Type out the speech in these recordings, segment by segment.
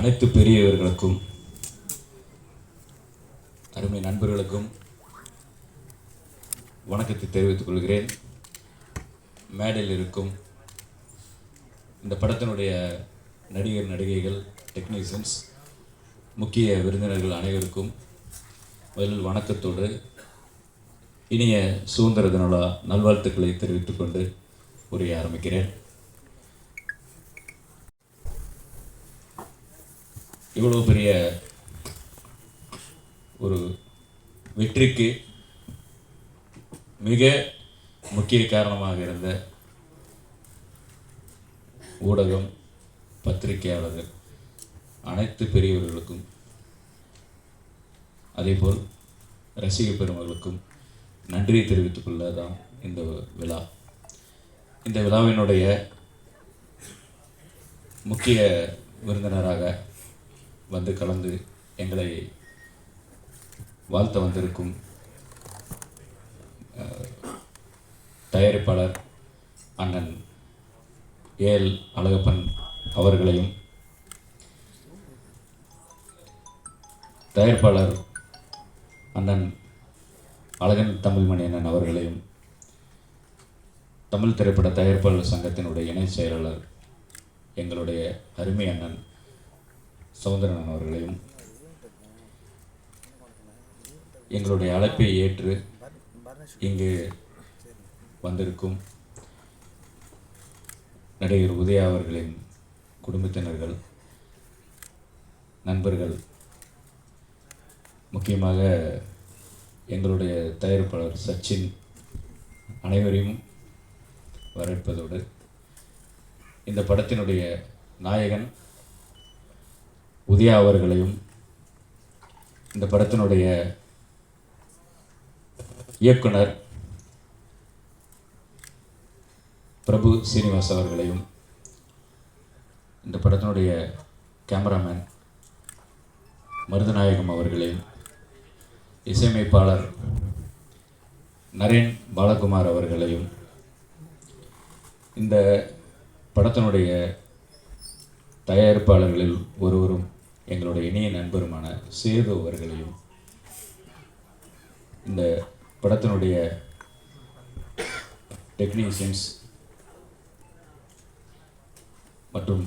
அனைத்து பெரியவர்களுக்கும் அருமை நண்பர்களுக்கும் வணக்கத்தை தெரிவித்துக் கொள்கிறேன். மேடையில் இருக்கும் இந்த படத்தினுடைய நடிகர் நடிகைகள், டெக்னீஷியன்ஸ், முக்கிய விருந்தினர்கள் அனைவருக்கும் முதலில் வணக்கத்தோடு இனிய சுதந்திர தின நல்வாழ்த்துக்களை தெரிவித்துக் கொண்டு உரையை ஆரம்பிக்கிறேன். இவ்வளோ பெரிய ஒரு வெற்றிக்கு மிக முக்கிய காரணமாக இருந்த ஊடகம், பத்திரிகையாளர்கள், அனைத்து பெரியவர்களுக்கும், அதேபோல் ரசிக பெருமகளுக்கும் நன்றியை தெரிவித்துக் கொள்ளதான் இந்த விழா. இந்த விழாவினுடைய முக்கிய விருந்தினராக வந்து கலந்து எங்களை வாழ்த்த வந்திருக்கும் தயாரிப்பாளர் அண்ணன் ஏஎல் அழகப்பன் அவர்களையும், தயாரிப்பாளர் அண்ணன் அழகன் தமிழ்மணி அண்ணன் அவர்களையும், தமிழ் திரைப்பட தயாரிப்பாளர் சங்கத்தினுடைய இணை செயலாளர் எங்களுடைய அருமை அண்ணன் சௌந்தரன் அவர்களையும், எங்களுடைய அழைப்பை ஏற்று இங்கு வந்திருக்கும் நடிகர் உதயா அவர்களின் குடும்பத்தினர்கள், நண்பர்கள், முக்கியமாக எங்களுடைய தயாரிப்பாளர் சச்சின் அனைவரையும் வரவேற்பதோடு, இந்த படத்தினுடைய நாயகன் உதயா அவர்களையும், இந்த படத்தினுடைய இயக்குனர் பிரபு சீனிவாஸ் அவர்களையும், இந்த படத்தினுடைய கேமராமேன் மருதநாயகம் அவர்களையும், இசையமைப்பாளர் நரேன் பாலகுமார் அவர்களையும், இந்த படத்தினுடைய தயாரிப்பாளர்களில் ஒருவரும் எங்களுடைய இணைய நண்பருமான சேது அவர்களையும், இந்த படத்தினுடைய டெக்னீஷியன்ஸ் மற்றும்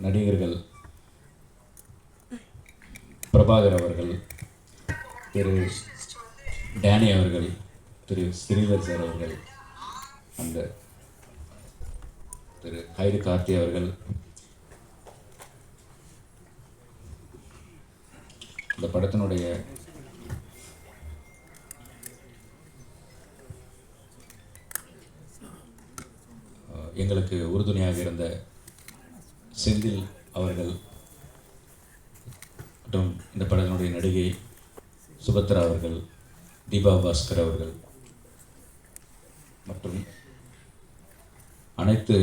நடிகர்கள் பிரபாகர் அவர்கள், திரு டேனி அவர்கள், திரு ஸ்ரீதர் சார் அவர்கள், அந்த திரு ஹைடு கார்த்தி அவர்கள், இந்த படத்தினுடைய எங்களுக்கு உறுதுணையாக இருந்த செந்தில் அவர்கள் மற்றும் இந்த படத்தினுடைய நடிகை சுபத்ரா அவர்கள், தீபா பாஸ்கர் அவர்கள் மற்றும் அனைத்து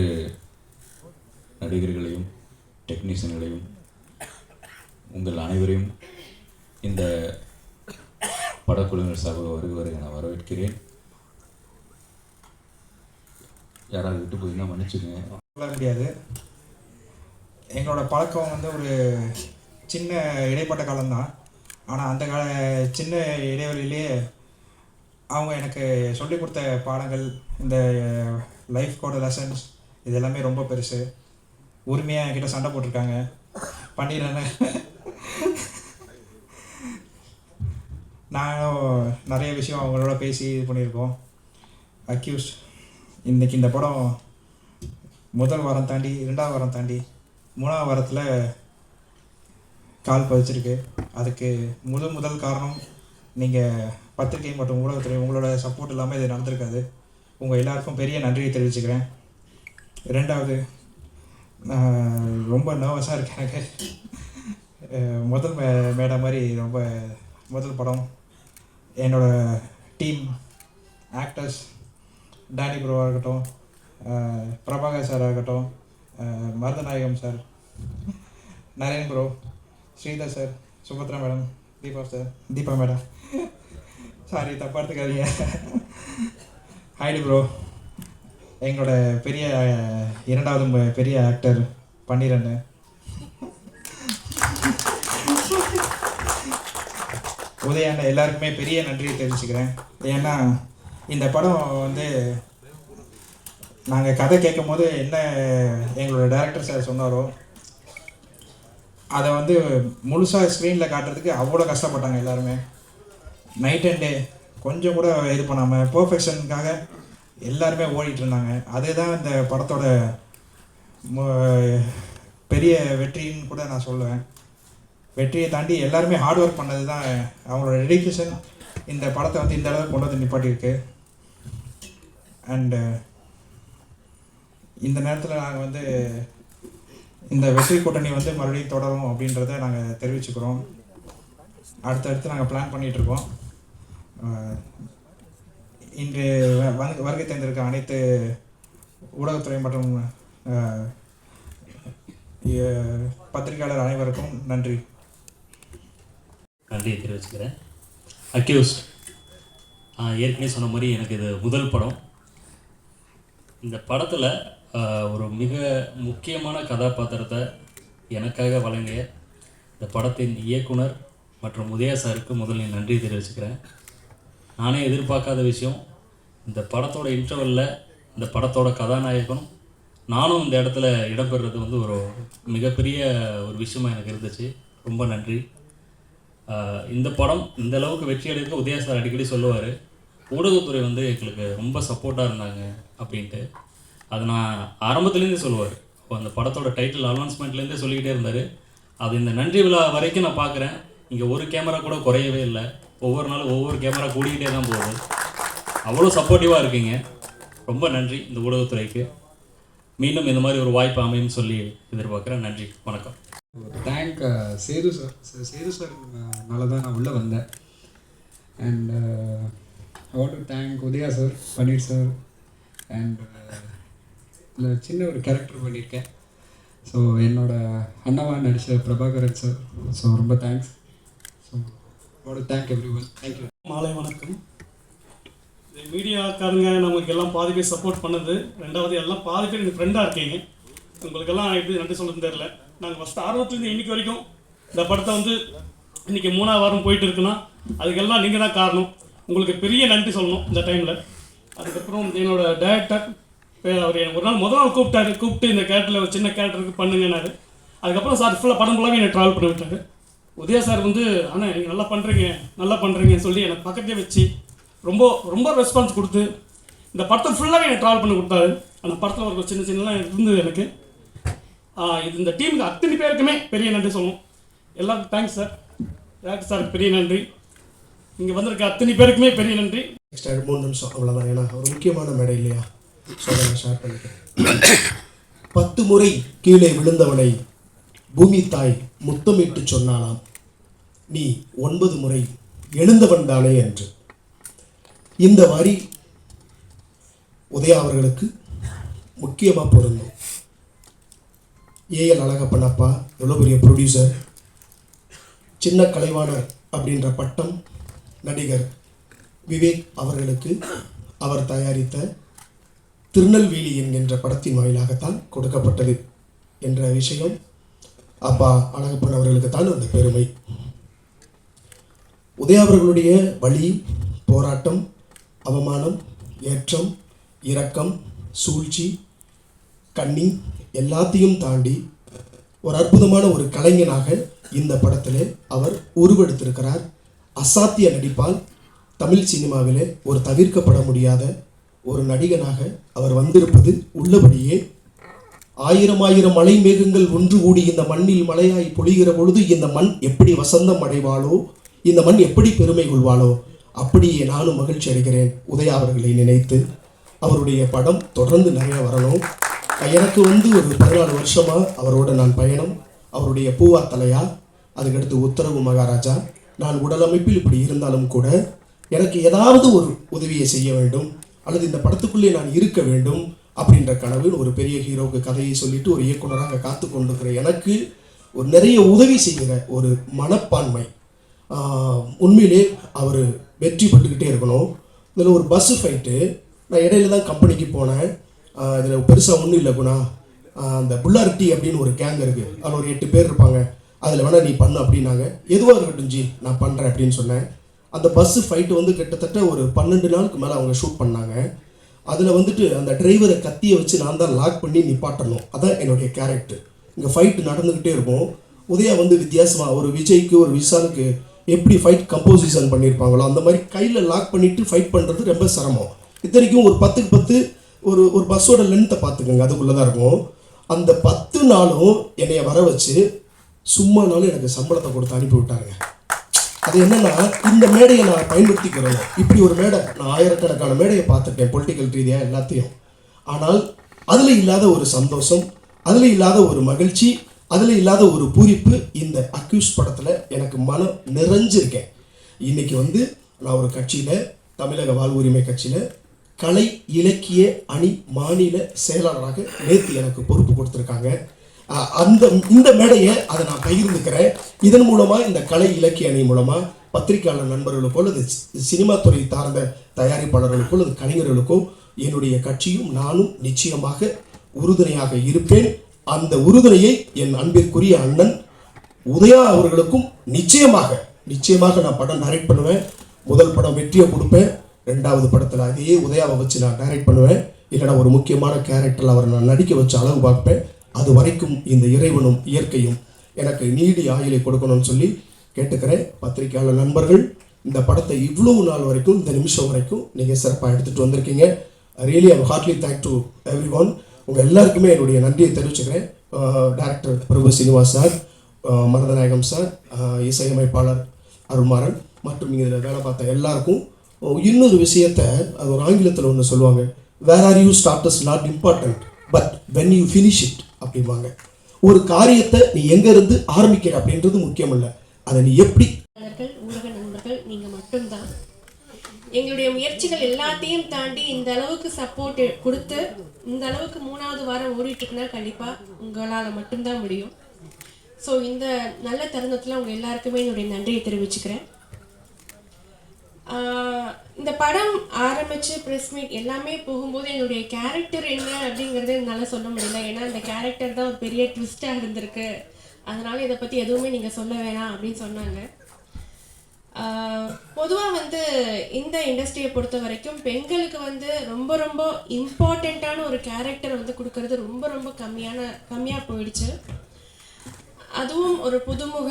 நடிகர்களையும் டெக்னீஷியன்களையும் உங்கள் அனைவரையும் இந்த படக்குழுவினர் சார்பாக வருவதை நான் வரவேற்கிறேன். யாராவது விட்டு போயின்னா மன்னிச்சுக்கோங்க. சொல்ல முடியாது. எங்களோட பழக்கம் வந்து ஒரு சின்ன இடைப்பட்ட காலம்தான். ஆனால் அந்த சின்ன இடைவெளியிலே அவங்க எனக்கு சொல்லிக் கொடுத்த பாடங்கள், இந்த லைஃப்கோட லெசன்ஸ், இது எல்லாமே ரொம்ப பெருசு. உரிமையாக என்கிட்ட சண்டை போட்டிருக்காங்க, பண்ணிடுறேன்னு. நானும் நிறைய விஷயம் அவங்களோட பேசி இது பண்ணியிருக்கோம். அக்யூஸ்ட் இன்றைக்கி இந்த படம் முதல் வாரம் தாண்டி 2வது வாரம் தாண்டி 3வது வாரத்தில் கால் பதிச்சிருக்கு. அதுக்கு முதல் காரணம் நீங்கள் பத்திரிகை மற்றும் ஊடகத்துறை, உங்களோட சப்போர்ட் இல்லாமல் இது நடந்திருக்காது. உங்கள் எல்லாருக்கும் பெரிய நன்றியை தெரிவிச்சுக்கிறேன். 2வது, ரொம்ப நர்வஸாக இருக்கேன். எனக்கு முதல் மேடை மாதிரி ரொம்ப முதல் படம். என்னோடய டீம் ஆக்டர்ஸ், டேனி ப்ரோவாக இருக்கட்டும், பிரபாகர் சாராக இருக்கட்டும், Marudhanayagam sir, Naren bro, Sridhar sir, Subhadra madam, Deepa madam, sorry தப்பாக எடுத்துக்காதீங்க, ஹைடு ப்ரோ, எங்களோட பெரிய 2வது பெரிய ஆக்டர் பன்னிரண்டு, உதயாண்ட எல்லாருக்குமே பெரிய நன்றியை தெரிவிச்சுக்கிறேன். ஏன்னா இந்த படம் வந்து நாங்கள் கதை கேட்கும் போது என்ன எங்களோட டைரக்டர் சார் சொன்னாரோ அதை வந்து முழுசாக ஸ்க்ரீனில் காட்டுறதுக்கு அவ்வளோ கஷ்டப்பட்டாங்க எல்லாருமே. நைட் அண்ட் டே கொஞ்சம் கூட இது பண்ணாமல் பர்ஃபெக்ஷனுக்காக எல்லாருமே ஓடிட்டு இருந்தாங்க. அதுதான் இந்த படத்தோட பெரிய வெற்றின்னு கூட நான் சொல்லுவேன். வெற்றியை தாண்டி எல்லாருமே ஹார்ட் ஒர்க் பண்ணது தான் அவங்களோட டெடிகேஷன் இந்த படத்தை வந்து இந்த அளவுக்கு கொண்டு வந்து நிப்பாட்டியிருக்கு. அண்டு இந்த நேரத்தில் நாங்கள் வந்து இந்த வெற்றி கூட்டணி வந்து மறுபடியும் தொடரும் அப்படின்றத நாங்கள் தெரிவிச்சுக்கிறோம். அடுத்தடுத்து நாங்கள் பிளான் பண்ணிகிட்ருக்கோம். இன்று வருகை தந்திருக்க அனைத்து ஊடகத்துறை மற்றும் பத்திரிகையாளர் அனைவருக்கும் நன்றியை தெரிவிச்சுக்கிறேன். அக்யூஸ்ட் ஏற்கனவே சொன்ன மாதிரி எனக்கு இது முதல் படம். இந்த படத்தில் ஒரு மிக முக்கியமான கதாபாத்திரத்தை எனக்காக வழங்கிய இந்த படத்தின் இயக்குனர் மற்றும் உதயா சாருக்கு முதலில் நன்றி தெரிவிச்சுக்கிறேன். நானே எதிர்பார்க்காத விஷயம், இந்த படத்தோட இன்டர்வலில் இந்த படத்தோட கதாநாயகனும் நானும் இந்த இடத்துல இடம்பெறுறது வந்து ஒரு மிகப்பெரிய ஒரு விஷயமாக எனக்கு இருந்துச்சு. ரொம்ப நன்றி. இந்த படம் இந்த அளவுக்கு வெற்றி அடைக்க உதயா சார் அடிக்கடி சொல்லுவார், ஊடகத்துறை வந்து எங்களுக்கு ரொம்ப சப்போர்ட்டாக இருந்தாங்க அப்படின்ட்டு. அது நான் ஆரம்பத்துலேருந்தே சொல்லுவார். அந்த படத்தோட டைட்டில் அனௌன்ஸ்மெண்ட்லேருந்தே சொல்லிக்கிட்டே இருந்தார். அது இந்த நன்றி விழா வரைக்கும் நான் பார்க்குறேன். இங்கே ஒரு கேமரா கூட குறையவே இல்லை. ஒவ்வொரு நாளும் ஒவ்வொரு கேமரா கூடிக்கிட்டே தான் போகுது. அவ்வளோ சப்போர்ட்டிவாக இருக்கீங்க. ரொம்ப நன்றி இந்த ஊடகத்துறைக்கு. மீண்டும் இந்த மாதிரி ஒரு வாய்ப்பு அமையும் சொல்லி எதிர்பார்க்குறேன். நன்றி, வணக்கம். Thank Sethu sir. சேது சார்னால தான் நான் உள்ளே வந்தேன். And I want to thank Udhaya sir, Panneer sir. அண்ட் இதில் சின்ன ஒரு கேரக்டர் பண்ணியிருக்கேன். ஸோ என்னோடய அண்ணாவாக நடித்த பிரபாகரன் சார். ஸோ ரொம்ப thanks. So want to thank everyone. Thank you. மாலை வணக்கம். மீடியாக்காரங்க நமக்கு எல்லாம் பாதி பேர் சப்போர்ட் பண்ணது. ரெண்டாவது எல்லாம் பாதி பேர் எனக்கு ஃப்ரெண்டாக இருக்கீங்க. உங்களுக்கெல்லாம் எப்படி நன்றி சொல்லுறதுன்னு தெரில. நாங்கள் ஃபஸ்ட்டு ஆர்வத்துலேருந்து இன்றைக்கி வரைக்கும் இந்த படத்தை வந்து இன்றைக்கி 3ஆவது வாரம் போயிட்டு இருக்குன்னா அதுக்கெல்லாம் நீங்கள் தான் காரணம். உங்களுக்கு பெரிய நன்றி சொல்லணும் இந்த டைமில். அதுக்கப்புறம் என்னோடய டைரக்டர் அவர் ஒரு நாள் முதல் நாள் கூப்பிட்டு இந்த கேரக்டரில் ஒரு சின்ன கேரக்டருக்கு பண்ணுங்கன்னாரு. அதுக்கப்புறம் சார் ஃபுல்லாக படம் ஃபுல்லாகவே என்னை ட்ராவல் பண்ணி விட்டார். உதயா சார் வந்து ஆனால் நீங்கள் நல்லா பண்ணுறீங்கன்னு சொல்லி எனக்கு பக்கத்தே வச்சு ரொம்ப ரொம்ப ரெஸ்பான்ஸ் கொடுத்து இந்த படத்தை ஃபுல்லாகவே எனக்கு ட்ராவல் பண்ணி கொடுத்தாரு. அந்த படத்தில் ஒரு சின்னலாம் இருந்தது எனக்கு. இது இந்த டீமுக்கு அத்தனை பேருக்குமே பெரிய நன்றி சொல்லணும். எல்லாருக்கும் தேங்க்ஸ் சார். டேரக்டர் சார் பெரிய நன்றி. இங்கே வந்திருக்க அத்தனை பேருக்குமே பெரிய நன்றி. நெக்ஸ்ட் 3 நிமிஷம் அவ்வளோதான். ஏன்னா ஒரு முக்கியமான மேடை இல்லையா? ஸோ அதை நான் ஷேர் பண்ணிக்கிறேன். 10 முறை கீழே விழுந்தவனை பூமி தாய் முத்தமிட்டு சொன்னாலாம், நீ 9 முறை எழுந்தவன் தானே என்று. இந்த வரி உதயா அவர்களுக்கு முக்கியமாக பொருந்தும். ஏஎல் அழகப்பன் அப்பா எவ்வளோ பெரிய ப்ரொடியூசர், சின்ன கலைவாணர் அப்படின்ற பட்டம் நடிகர் விவேக் அவர்களுக்கு அவர் தயாரித்த திருநெல்வேலி என்கின்ற படத்தின் வாயிலாகத்தான் கொடுக்கப்பட்டது என்ற விஷயம் அப்பா அழகப்பன் அவர்களுக்கு தான் அந்த பெருமை. உதயா அவர்களுடைய வழி, போராட்டம், அவமானம், ஏற்றம், இரக்கம், சூழ்ச்சி, கன்னிங் எல்லாத்தையும் தாண்டி ஒரு அற்புதமான ஒரு கலைஞனாக இந்த படத்திலே அவர் உருவெடுத்திருக்கிறார். அசாத்திய நடிப்பால் தமிழ் சினிமாவிலே ஒரு தவிர்க்கப்பட முடியாத ஒரு நடிகனாக அவர் வந்திருப்பது உள்ளபடியே. 1000 மலை மேகங்கள் ஒன்று கூடி இந்த மண்ணில் மழையாய் பொழிகிற பொழுது இந்த மண் எப்படி வசந்தம் அடைவாளோ, இந்த மண் எப்படி பெருமை கொள்வாளோ, அப்படியே நானும் மகிழ்ச்சி அடைகிறேன் உதயா அவர்களை நினைத்து. அவருடைய படம் தொடர்ந்து நிறைய வரணும். எனக்கு ஒரு 14 வருஷமாக அவரோட நான் பயணம். அவருடைய பூவா தலையா, அதுக்கடுத்து உத்தரவு மகாராஜா. நான் உடலமைப்பில் இப்படி இருந்தாலும் கூட எனக்கு ஏதாவது ஒரு உதவியை செய்ய வேண்டும் அல்லது இந்த படத்துக்குள்ளே நான் இருக்க வேண்டும் அப்படின்ற கனவு ஒரு பெரிய ஹீரோவுக்கு கதையை சொல்லிட்டு ஒரு இயக்குனராக காத்து கொண்டிருக்கிற எனக்கு ஒரு நிறைய உதவி செய்கிற ஒரு மனப்பான்மை. உண்மையிலே அவர் வெற்றி பெற்றுக்கிட்டே இருக்கணும். இதில் ஒரு பஸ்ஸு ஃபைட்டு நான் இடையில தான் கம்பெனிக்கு போனேன். இதில் பெருசாக ஒன்றும் இல்லை குணா, அந்த புல்லார்டி அப்படின்னு ஒரு கேங் இருக்குது, அதில் ஒரு 8 பேர் இருப்பாங்க, அதில் வேணால் நீ பண்ணு அப்படின்னாங்க. எதுவாக இருக்கட்டும் ஜி நான் பண்ணுறேன் அப்படின்னு சொன்னேன். அந்த பஸ்ஸு ஃபைட்டு வந்து கிட்டத்தட்ட ஒரு 12 நாளுக்கு மேலே அவங்க ஷூட் பண்ணாங்க. அதில் வந்துட்டு அந்த டிரைவரை கத்தியை வச்சு நான் தான் லாக் பண்ணி நிப்பாட்டணும். அதான் என்னுடைய கேரக்டர். இங்கே ஃபைட்டு நடந்துக்கிட்டே இருக்கும். உதயா வந்து வித்தியாசமாக ஒரு விஜய்க்கு ஒரு விஷாலுக்கு எப்படி ஃபைட் கம்போசிஷன் பண்ணியிருப்பாங்களோ அந்த மாதிரி கையில் லாக் பண்ணிவிட்டு ஃபைட் பண்ணுறது ரொம்ப சிரமம். இத்தனைக்கும் ஒரு 10க்கு 10 ஒரு பஸ்ஸோட லென்த்தை பார்த்துக்கோங்க, அதுக்குள்ளே தான் இருக்கும். அந்த 10 நாளும் என்னைய வர வச்சு சும்மானாலும் எனக்கு சம்பளத்தை கொடுத்து அனுப்பி விட்டாங்க. அது என்னென்னா, இந்த மேடையை நான் பயன்படுத்திக்கிறேன். இப்படி ஒரு மேடை நான் ஆயிரக்கணக்கான மேடையை பார்த்துருக்கேன் பொலிட்டிக்கல் ரீதியாக எல்லாத்தையும். ஆனால் அதில் இல்லாத ஒரு சந்தோஷம், அதில் இல்லாத ஒரு மகிழ்ச்சி, அதில் இல்லாத ஒரு பூரிப்பு இந்த அக்யூஸ் படத்தில் எனக்கு மனம் நிறைஞ்சிருக்கேன். இன்றைக்கி வந்து நான் ஒரு கட்சியில், தமிழக வாழ்வுரிமை கட்சியில் கலை இலக்கிய அணி மாநில செயலாளராக நேற்று எனக்கு பொறுப்பு கொடுத்துருக்காங்க. இந்த மேடையை அதை நான் பகிர்ந்துக்கிறேன். இதன் மூலமாக இந்த கலை இலக்கிய அணி மூலமாக பத்திரிகையாளர் நண்பர்களுக்கோ அல்லது சினிமா துறை சார்ந்த தயாரிப்பாளர்களுக்கோ அல்லது கலைஞர்களுக்கோ என்னுடைய கட்சியும் நானும் நிச்சயமாக உறுதுணையாக இருப்பேன். அந்த உறுதுணையை என் அன்பிற்குரிய அண்ணன் உதயா அவர்களுக்கும் நிச்சயமாக நான் படம் டைரக்ட் பண்ணுவேன். முதல் படம் வெற்றியை கொடுப்பேன். 2வது படத்தில் அதையே உதயாவை வச்சு நான் டைரக்ட் பண்ணுவேன். இல்லைனா ஒரு முக்கியமான கேரக்டரில் அவரை நான் நடிக்க வச்சு அழகு பார்ப்பேன். அது வரைக்கும் இந்த இறைவனும் இயற்கையும் எனக்கு நீடி ஆயுளை கொடுக்கணும்னு சொல்லி கேட்டுக்கிறேன். பத்திரிகையாளர் நண்பர்கள், இந்த படத்தை இவ்வளவு நாள் வரைக்கும், இந்த நிமிஷம் வரைக்கும் நீங்கள் சிறப்பாக எடுத்துகிட்டு வந்திருக்கீங்க. Really I'm hardly thank to everyone. உங்கள் எல்லாருக்குமே என்னுடைய நன்றியை தெரிவிச்சுக்கிறேன். Director Prabhu Srinivas sir, Maruthanayagam sir, இசையமைப்பாளர் அருள்மாறன் மற்றும் இதில் வேலை பார்த்த எல்லாருக்கும். இன்னொரு விஷயத்தை, அது ஒரு ஆங்கிலத்தில் ஒன்று சொல்லுவாங்க, where are you start is not important but when you finish it அப்படிம்பாங்க. ஒரு காரியத்தை நீ எங்கேருந்து ஆரம்பிக்கிற அப்படின்றது முக்கியம் இல்லை, அதை நீ எப்படி. ஊடக நண்பர்கள் நீங்கள் மட்டும்தான் எங்களுடைய முயற்சிகள் எல்லாத்தையும் தாண்டி இந்த அளவுக்கு சப்போர்ட் கொடுத்து இந்த அளவுக்கு 3வது வாரம் ஓடிட்டுருக்குன்னா கண்டிப்பாக உங்களால் மட்டும்தான் முடியும். ஸோ இந்த நல்ல தருணத்தில் உங்கள் எல்லாருக்குமே என்னுடைய நன்றியை தெரிவிச்சுக்கிறேன். இந்த படம் ஆரம்பித்து ப்ரெஸ் மீட் எல்லாமே போகும்போது என்னுடைய கேரக்டர் என்ன அப்படிங்கிறது என்னால் சொல்ல முடியல. ஏன்னா அந்த கேரக்டர் தான் ஒரு பெரிய ட்விஸ்ட்டாக இருந்திருக்கு. அதனால் இதை பற்றி எதுவுமே நீங்கள் சொல்ல வேணாம் அப்படின்னு சொன்னாங்க. பொதுவாக வந்து இந்த இண்டஸ்ட்ரியை பொறுத்த வரைக்கும் பெண்களுக்கு வந்து ரொம்ப ரொம்ப இம்பார்ட்டண்ட்டான ஒரு கேரக்டர் வந்து கொடுக்கறது ரொம்ப ரொம்ப கம்மியாக போயிடுச்சு. அதுவும் ஒரு புதுமுக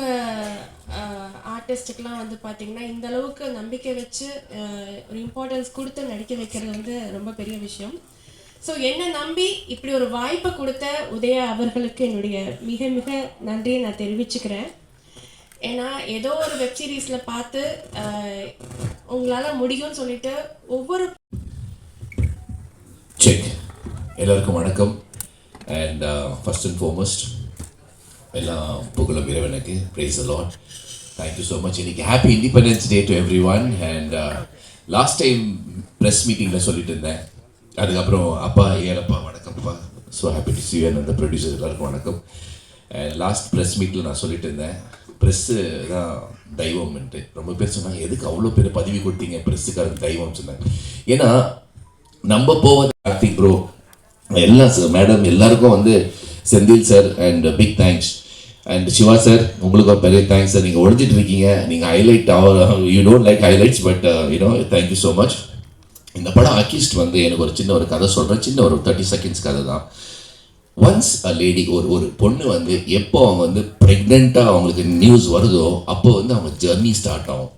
ஆர்டிஸ்ட்டுக்கெலாம் வந்து பார்த்திங்கன்னா இந்த அளவுக்கு நம்பிக்கை வச்சு ஒரு இம்பார்ட்டன்ஸ் கொடுத்து நடிக்க வைக்கிறது வந்து ரொம்ப பெரிய விஷயம். ஸோ என்னை நம்பி இப்படி ஒரு வாய்ப்பை கொடுத்த உதயா அவர்களுக்கு என்னுடைய மிக மிக நன்றியை நான் தெரிவிச்சுக்கிறேன். ஏன்னா ஏதோ ஒரு வெப் சீரிஸில் பார்த்து உங்களால் முடியும்னு சொல்லிட்டு ஒவ்வொரு எல்லாருக்கும் வணக்கம். அண்ட் ஃபர்ஸ்ட் அண்ட் ஃபார்மோஸ்ட் எல்லாம் புகழும் இறைவனுக்கு. Praise the lord. Thank you so much. இன்னைக்கு happy independence day to everyone. And last time press மீட்டிங்கில் சொல்லிட்டு இருந்தேன். அதுக்கப்புறம் அப்பா ஏலப்பா வணக்கம்ப்பா, so happy to see you. அந்த ப்ரொடியூசர் எல்லாருக்கும் வணக்கம். லாஸ்ட் ப்ரெஸ் மீட்டில் நான் சொல்லிட்டு இருந்தேன், ப்ரெஸ்ஸு தான் தெய்வம்ன்ட்டு. ரொம்ப பேர் சொன்னாங்க, எதுக்கு அவ்வளோ பேர் பதவி கொடுத்தீங்க ப்ரெஸ்ஸுக்காரங்க தெய்வம்னு சொன்னாங்க. ஏன்னா நம்ம போவது ஆக்டிங் ப்ரோ எல்லாம் மேடம் எல்லாருக்கும் வந்து Senthil sir and big thanks. And Siva sir உங்களுக்கு ஒரு பெரிய தேங்க்ஸ் சார். நீங்கள் ஒழிஞ்சிட்டு இருக்கீங்க, நீங்கள் highlight you don't like highlights but you know thank you so much. இந்த படம் அக்யூஸ்ட் வந்து எனக்கு ஒரு சின்ன ஒரு கதை சொல்கிறேன். சின்ன ஒரு 30 செகண்ட்ஸ் கதை தான். ஒன்ஸ் அ லேடி, ஒரு பொண்ணு வந்து எப்போ அவங்க வந்து ப்ரெக்னெண்ட்டாக அவங்களுக்கு நியூஸ் வருதோ அப்போ வந்து அவங்க ஜர்னி ஸ்டார்ட் ஆகும்.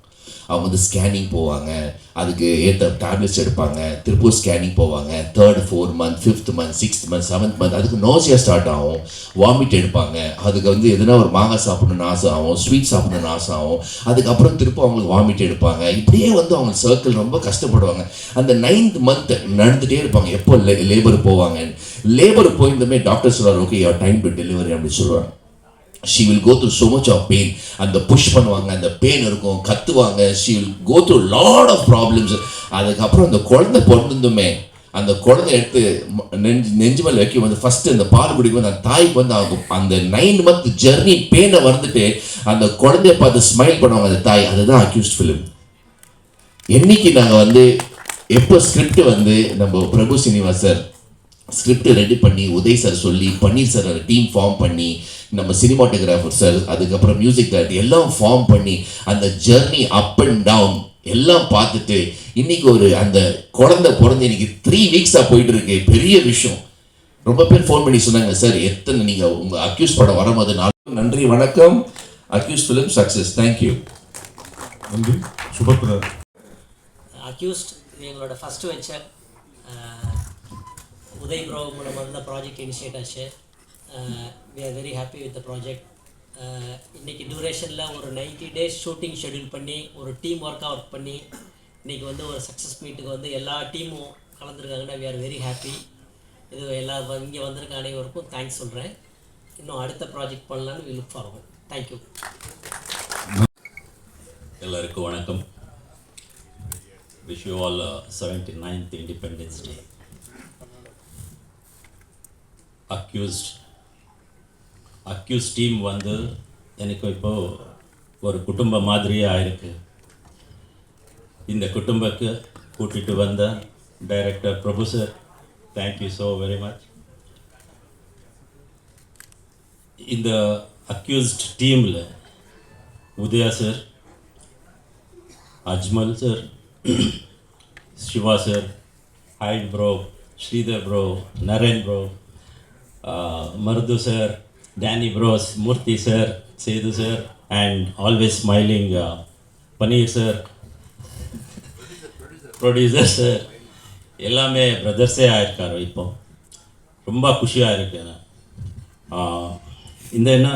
அவங்க வந்து ஸ்கேனிங் போவாங்க, அதுக்கு ஏற்ற டேப்லெட்ஸ் எடுப்பாங்க, திருப்பூர் ஸ்கேனிங் போவாங்க. 3rd 4th month 5th month 6th month 7th month அதுக்கு நோசியா ஸ்டார்ட் ஆகும், வாமிட் எடுப்பாங்க. அதுக்கு வந்து எதுனா ஒரு மாங்காய் சாப்பிடணும்னு ஆசை ஆகும், ஸ்வீட் சாப்பிடணும்னு ஆசை ஆகும். அதுக்கப்புறம் திருப்ப அவங்களுக்கு வாமிட் எடுப்பாங்க. இப்படியே வந்து அவங்க சர்க்கிள் ரொம்ப கஷ்டப்படுவாங்க. அந்த 9th month நடந்துகிட்டே இருப்பாங்க, எப்போ லேபர் போவாங்க. லேபர் போயிருந்தமே டாக்டர் சொல்கிறார், okay your time to delivery அப்படின்னு சொல்லுவாங்க. she will go through so much of pain. அந்த புஷ் பண்ணுவாங்க, அந்த பெயின் இருக்கும், கத்துவாங்க. she will go through lot of problems. அதுக்கப்புறம் அந்த குழந்தை பிறந்துமே அந்த குழந்தை எடுத்து நெஞ்சு மேலே வைக்க வந்து ஃபஸ்ட்டு அந்த பால் குடிக்கும் அந்த தாய்க்கு வந்து ஆகும். அந்த 9 month ஜெர்னி பெயினை வந்துட்டு அந்த குழந்தைய பார்த்து ஸ்மைல் பண்ணுவாங்க அந்த தாய். அதுதான் அக்யூஸ்ட் ஃபிலிம். என்னைக்கு நாங்கள் வந்து எப்போ ஸ்கிரிப்ட் வந்து நம்ம பிரபு சீனிவாஸ் சார் ஸ்கிரிப்ட் ரெடி பண்ணி உதய் சார் சொல்லி பன்னீர் சார் டீம் ஃபார்ம் பண்ணி நம்ம சினிமாட்டோகிராஃபர் சார் அதுக்கப்புறம் மியூசிக் டைரக்டர் எல்லாம் ஃபார்ம் பண்ணி அந்த ஜெர்னி அப் அண்ட் டவுன் எல்லாம் பார்த்துட்டு இன்னைக்கு ஒரு அந்த குழந்தை பிறந்து இன்னைக்கு 3 வீக்ஸாக போயிட்டு இருக்கு. பெரிய விஷயம். ரொம்ப பேர் ஃபோன் பண்ணி சொன்னாங்க, சார் எத்தனை நீங்கள் உங்கள் அக்யூஸ் படம் வரும்போது நன்றி வணக்கம். Accused film success. தேங்க்யூ. நன்றி. சுபத்ரா. அக்யூஸ்ட் எங்களோட ஃபஸ்ட்டு வெஞ்சர். உதய் ப்ரோ மூலமாக இந்த ப்ராஜெக்ட் இனிஷியேட் ஆச்சு. We are very happy with the project. இன்றைக்கி டியூரேஷனில் ஒரு 90 days ஷூட்டிங் ஷெட்யூல் பண்ணி ஒரு டீம் ஒர்க்காக ஒர்க் பண்ணி இன்றைக்கி வந்து ஒரு சக்ஸஸ் மீட்டுக்கு வந்து எல்லா டீமும் கலந்துருக்காங்கன்னா வி ஆர் வெரி ஹாப்பி. இது எல்லா இங்கே வந்திருக்க அனைவருக்கும் தேங்க்ஸ் சொல்கிறேன். இன்னும் அடுத்த ப்ராஜெக்ட் பண்ணலான்னு வி லுக் ஃபார்வர்ட். தேங்க்யூ. எல்லாருக்கும் வணக்கம். Wish you all 79th independence day. Accused team வந்து எனக்கு இப்போது ஒரு குடும்பம் மாதிரியே ஆயிருக்கு. இந்த குடும்பக்கு கூட்டிகிட்டு வந்த director Prabhu sir, thank you so very much. இந்த அக்யூஸ்ட் டீமில் Udhaya sir, Ajmal sir, Siva sir, ஹைட் bro, Sridhar bro, Naren bro, Marudhu sir, Danny bros, Murthy sir, Sedu sir, and always smiling Paneer sir, producer sir, எல்லாமே பிரதர்ஸே ஆயிருக்காரு. இப்போ ரொம்ப குஷியாக இருக்கு. இந்த என்ன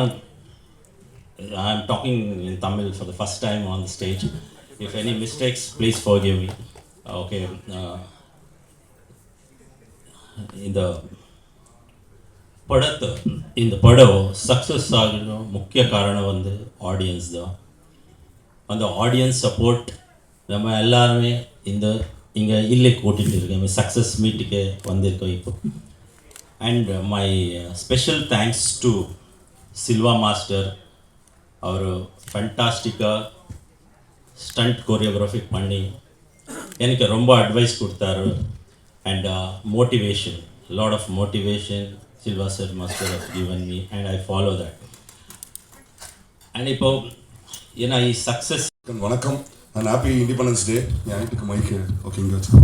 I am talking in Tamil for the first time on the stage. If any mistakes please forgive me. Okay. இந்த படம் சக்ஸஸ் ஆகணும் முக்கிய காரணம் வந்து ஆடியன்ஸ் தான். அந்த ஆடியன்ஸ் சப்போர்ட் நம்ம எல்லாருமே இங்கே இல்லை கூட்டிகிட்டு இருக்கோம். சக்ஸஸ் மீட்டுக்கு வந்திருக்கோம் இப்போ. And my special thanks to Silva master. அவர் ஃபேண்டாஸ்டிக்காக ஸ்டண்ட் கோரியோகிராஃபி பண்ணி எனக்கு ரொம்ப அட்வைஸ் கொடுத்தாரு. And motivation, lot of motivation Silva sir must have given me, and I follow that. And இப்போ ஏன்னா ಈ சக்ஸஸ். வணக்கம் அண்ட் ஹாப்பி இண்டிபெண்டன்ஸ் டே. என் வீட்டுக்கு மைக்கு ஓகே இங்கே வச்சுக்கோ.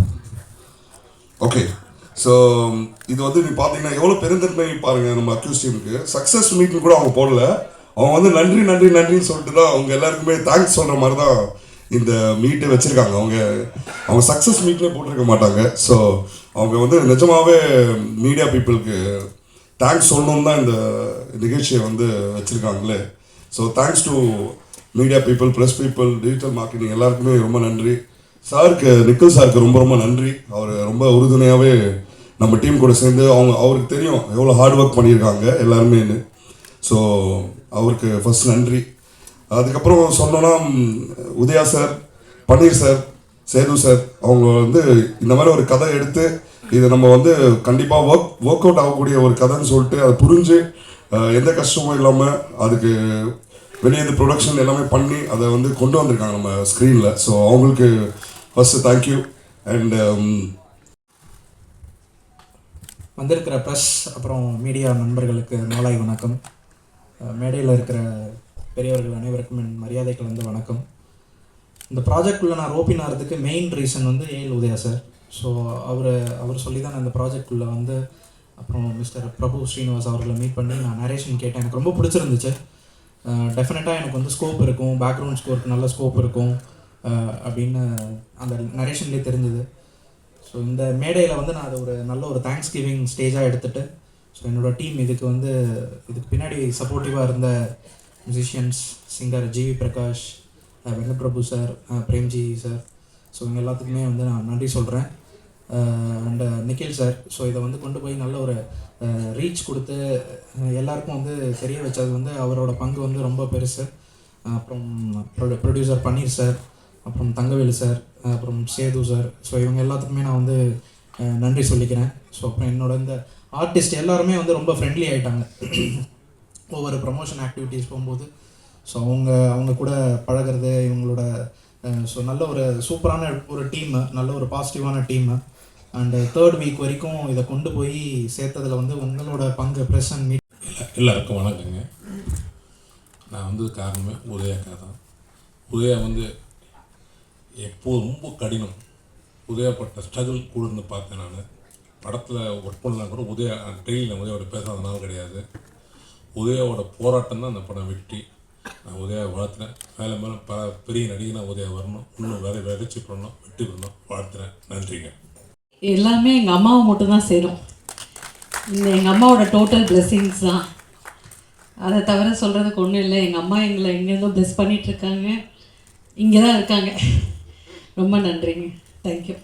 ஓகே, ஸோ இது வந்து நீ பார்த்தீங்கன்னா எவ்வளோ பெருந்தன்மை பாருங்கள். நம்ம அக்யூஸ் டீமுக்கு சக்ஸஸ் மீட்டிங் கூட அவங்க போடல. அவங்க வந்து நன்றி நன்றி நன்றின்னு சொல்லிட்டு தான் அவங்க எல்லாருக்குமே தேங்க்ஸ் சொல்கிற மாதிரி தான் இந்த மீட்டை வச்சுருக்காங்க. அவங்க சக்ஸஸ் மீட்லேயே போட்டிருக்க மாட்டாங்க. ஸோ அவங்க வந்து நிஜமாகவே மீடியா பீப்புளுக்கு தேங்க்ஸ் சொல்லணும் தான் இந்த நிகழ்ச்சியை வந்து வச்சுருக்காங்களே. So thanks to media people, press people, digital marketing எல்லாருக்குமே ரொம்ப நன்றி. சாருக்கு, நிக்கில் சாருக்கு ரொம்ப ரொம்ப நன்றி. அவர் ரொம்ப உறுதுணையாகவே நம்ம டீம் கூட சேர்ந்து அவருக்கு தெரியும் எவ்வளோ ஹார்ட் ஒர்க் பண்ணியிருக்காங்க எல்லாருமேன்னு. ஸோ அவருக்கு ஃபஸ்ட் நன்றி. அதுக்கப்புறம் சொன்னோன்னா Udaya sir, Panneer sir, Setu sir, அவங்க வந்து இந்த மாதிரி ஒரு கதை எடுத்து இதை நம்ம வந்து கண்டிப்பாக ஒர்க் அவுட் ஆகக்கூடிய ஒரு கதைன்னு சொல்லிட்டு அதை புரிஞ்சு எந்த கஷ்டமும் இல்லாமல் அதுக்கு வெளியே இந்த ப்ரொடக்ஷன் எல்லாமே பண்ணி அதை வந்து கொண்டு வந்திருக்காங்க நம்ம ஸ்க்ரீனில். ஸோ அவங்களுக்கு ஃபஸ்ட்டு தேங்க்யூ. அண்ட் வந்திருக்கிற ப்ரெஸ் அப்புறம் மீடியா நண்பர்களுக்கு மாலை வணக்கம். மேடையில் இருக்கிற பெரியவர்கள் அனைவருக்கும் என் மரியாதை கலந்த வணக்கம். இந்த ப்ராஜெக்டுள்ளே நான் ரோப்பினாகிறதுக்கு மெயின் ரீசன் வந்து ஏஎல் உதயா சார். ஸோ அவர் சொல்லி தான் நான் இந்த ப்ராஜெக்டுள்ளே வந்து அப்புறம் மிஸ்டர் பிரபு ஸ்ரீனிவாஸ் அவர்களை மீட் பண்ணி நான் நரேஷன் கேட்டேன். எனக்கு ரொம்ப பிடிச்சிருந்துச்சு. டெஃபினட்டாக எனக்கு வந்து ஸ்கோப் இருக்கும், பேக்ரவுண்ட் ஸ்கோருக்கு நல்ல ஸ்கோப் இருக்கும் அப்படின்னு அந்த நரேஷன்லேயே தெரிஞ்சுது. ஸோ இந்த மேடையில் வந்து நான் அதை ஒரு நல்ல ஒரு தேங்க்ஸ் கிவிங் ஸ்டேஜாக எடுத்துகிட்டு ஸோ என்னோடய டீம் இதுக்கு பின்னாடி சப்போர்ட்டிவாக இருந்த musicians, singer GV Prakash, Venkat Prabhu sir, Premji sir, so இவங்க எல்லாத்துக்குமே வந்து நான் நன்றி சொல்கிறேன். அண்ட் நிக்கில் சார், ஸோ இதை வந்து கொண்டு போய் நல்ல ஒரு ரீச் கொடுத்து எல்லாருக்கும் வந்து தெரிய வச்சது வந்து அவரோட பங்கு வந்து ரொம்ப பெருசு. அப்புறம் ப்ரொடியூசர் பன்னீர் சார், அப்புறம் தங்கவேலு சார், அப்புறம் சேது சார், ஸோ இவங்க எல்லாத்துக்குமே நான் வந்து நன்றி சொல்லிக்கிறேன். ஸோ அப்புறம் என்னோட இந்த ஆர்டிஸ்ட் எல்லாருமே வந்து ரொம்ப ஃப்ரெண்ட்லி ஆகிட்டாங்க ஒவ்வொரு ப்ரமோஷன் ஆக்டிவிட்டீஸ் போகும்போது. ஸோ அவங்க கூட பழகிறது இவங்களோட ஸோ நல்ல ஒரு சூப்பரான ஒரு டீமு, நல்ல ஒரு பாசிட்டிவான டீமு. அண்டு 3rd வீக் வரைக்கும் இதை கொண்டு போய் சேர்த்ததில் வந்து உங்களோட பங்கு ப்ரெஸ் அண்ட் மீட். எல்லாருக்கும் வணக்கங்க. நான் வந்து காரணமே உதயாக்கா தான். உதயா வந்து எப்போது ரொம்ப கடினம். உதயப்பட்ட ஸ்ட்ரகிள் கூடன்னு பார்த்தேன். நான் படத்தில் ஒர்க் பண்ணலாம் கூட ட்ரெயினில் உதயோட பேசாதனால கிடையாது. உதயாவோட போராட்டம் தான் அந்த படம் வெற்றி. நான் உதயா வாழ்த்துறேன். மேலே மேலே பெரிய நடிகனாக உதயா வரணும், இன்னும் வேறு விதைச்சி பண்ணணும், வெற்றி பண்ணணும், வாழ்த்துறேன். நன்றிங்க. எல்லாமே எங்கள் அம்மாவை மட்டும்தான் சேரும். எங்கள் அம்மாவோட டோட்டல் பிளெஸ்ஸிங்ஸ் தான். அதை தவிர சொல்கிறதுக்கு ஒன்றும் இல்லை. எங்கள் அம்மா எங்களை எங்கேருந்தோ பிளெஸ் பண்ணிகிட்ருக்காங்க, இங்கே தான் இருக்காங்க. ரொம்ப நன்றிங்க. தேங்க்யூ.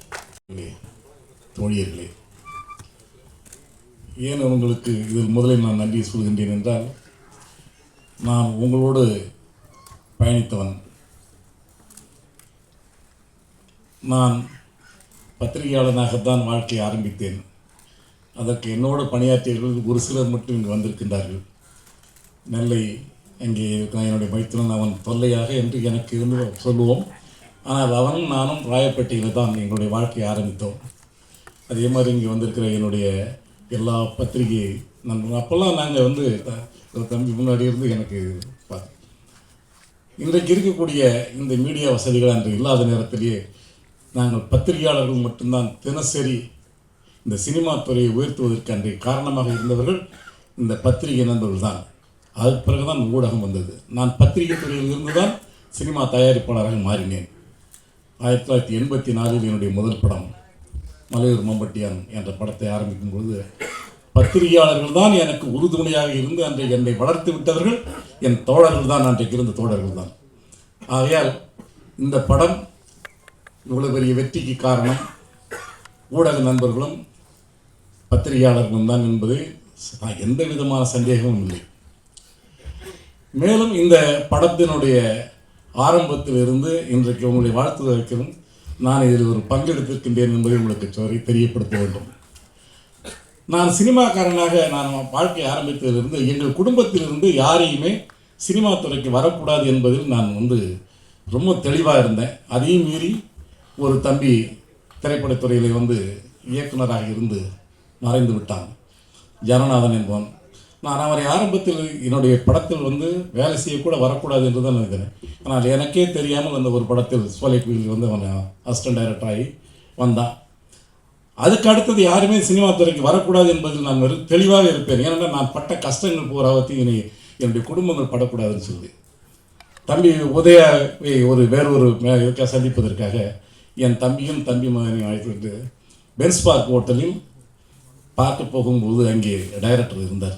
தோழியர்களே, ஏன் உங்களுக்கு இதில் முதலில் நான் நன்றி சொல்கின்றேன் என்றால், நான் உங்களோடு பயணித்தவன். நான் பத்திரிகையாளனாகத்தான் வாழ்க்கையை ஆரம்பித்தேன். அதற்கு என்னோடு பணியாற்றியவர்கள் ஒரு சிலர் மட்டும் இங்கு வந்திருக்கின்றார்கள். நெல்லை அங்கே என்னுடைய மைத்துனன், அவன் தொல்லையாக என்று எனக்கு இருந்து சொல்லுவோம். ஆனால் அவனும் நானும் ராயப்பேட்டையில் தான் எங்களுடைய வாழ்க்கையை ஆரம்பித்தோம். அதே மாதிரி இங்கே வந்திருக்கிற என்னுடைய எல்லா பத்திரிகை நண்பர்கள், அப்போல்லாம் நாங்கள் வந்து தம்பி முன்னாடி இருந்து எனக்கு பார்த்து, இன்றைக்கு இருக்கக்கூடிய இந்த மீடியா வசதிகள் அன்று இல்லாத நேரத்திலேயே நாங்கள் பத்திரிகையாளர்கள் மட்டும்தான் தினசரி இந்த சினிமா துறையை உயர்த்துவதற்கு அன்றைய காரணமாக இருந்தவர்கள் இந்த பத்திரிகை நண்பர்கள் தான். அதுக்கு பிறகு தான் ஊடகம் வந்தது. நான் பத்திரிகை துறையில் இருந்து தான் சினிமா தயாரிப்பாளராக மாறினேன். 1984 என்னுடைய முதல் படம் மலையூர் மம்பட்டியான் என்ற படத்தை ஆரம்பிக்கும் பொழுது பத்திரிகையாளர்கள் தான் எனக்கு உறுதுணையாக இருந்து அன்றைக்கு என்னை வளர்த்து விட்டவர்கள் என் தோழர்கள் தான், அன்றைக்கு இருந்த தோழர்கள் தான். ஆகையால் இந்த படம் இவ்வளவு பெரிய வெற்றிக்கு காரணம் ஊடக நண்பர்களும் பத்திரிகையாளர்களும் தான் என்பது எந்த விதமான சந்தேகமும் இல்லை. மேலும் இந்த படத்தினுடைய ஆரம்பத்தில் இருந்து இன்றைக்கு உங்களை வாழ்த்து வைக்கிறோம். நான் இதில் ஒரு பங்கெடுத்திருக்கின்றேன் என்பதை உங்களுக்கு தெரியப்படுத்த வேண்டும். நான் சினிமாக்காரனாக நான் வாழ்க்கை ஆரம்பித்ததிலிருந்து எங்கள் குடும்பத்திலிருந்து யாரையுமே சினிமா துறைக்கு வரக்கூடாது என்பதில் நான் வந்து ரொம்ப தெளிவாக இருந்தேன். அதையும் மீறி ஒரு தம்பி திரைப்படத்துறையில் வந்து இயக்குனராக இருந்து மறைந்து விட்டான், ஜனநாதன் என்பவன். நான் அவரை ஆரம்பத்தில் என்னுடைய படத்தில் வந்து வேலை செய்யக்கூட வரக்கூடாது என்று தான் நினைக்கிறேன். ஆனால் எனக்கே தெரியாமல் அந்த ஒரு படத்தில் சோலைக்குயில் வந்து அவன் அசிஸ்டன்ட் டைரக்டர் ஆகி வந்தான். அதுக்கு அடுத்தது யாருமே சினிமா துறைக்கு வரக்கூடாது என்பதில் நான் தெளிவாக இருப்பேன். ஏனென்றால் நான் பட்ட கஷ்டங்கள் போராவத்தையும் என்னுடைய குடும்பங்கள் படக்கூடாதுன்னு சொல்லி தம்பி உதயாவை வேறொரு இதுக்காக சந்திப்பதற்காக என் தம்பியும் தம்பி மகனையும் அழைத்துவிட்டு பென்ஸ் பார்க் ஹோட்டலில் பார்க்க போகும்போது அங்கே டைரக்டர் இருந்தார்.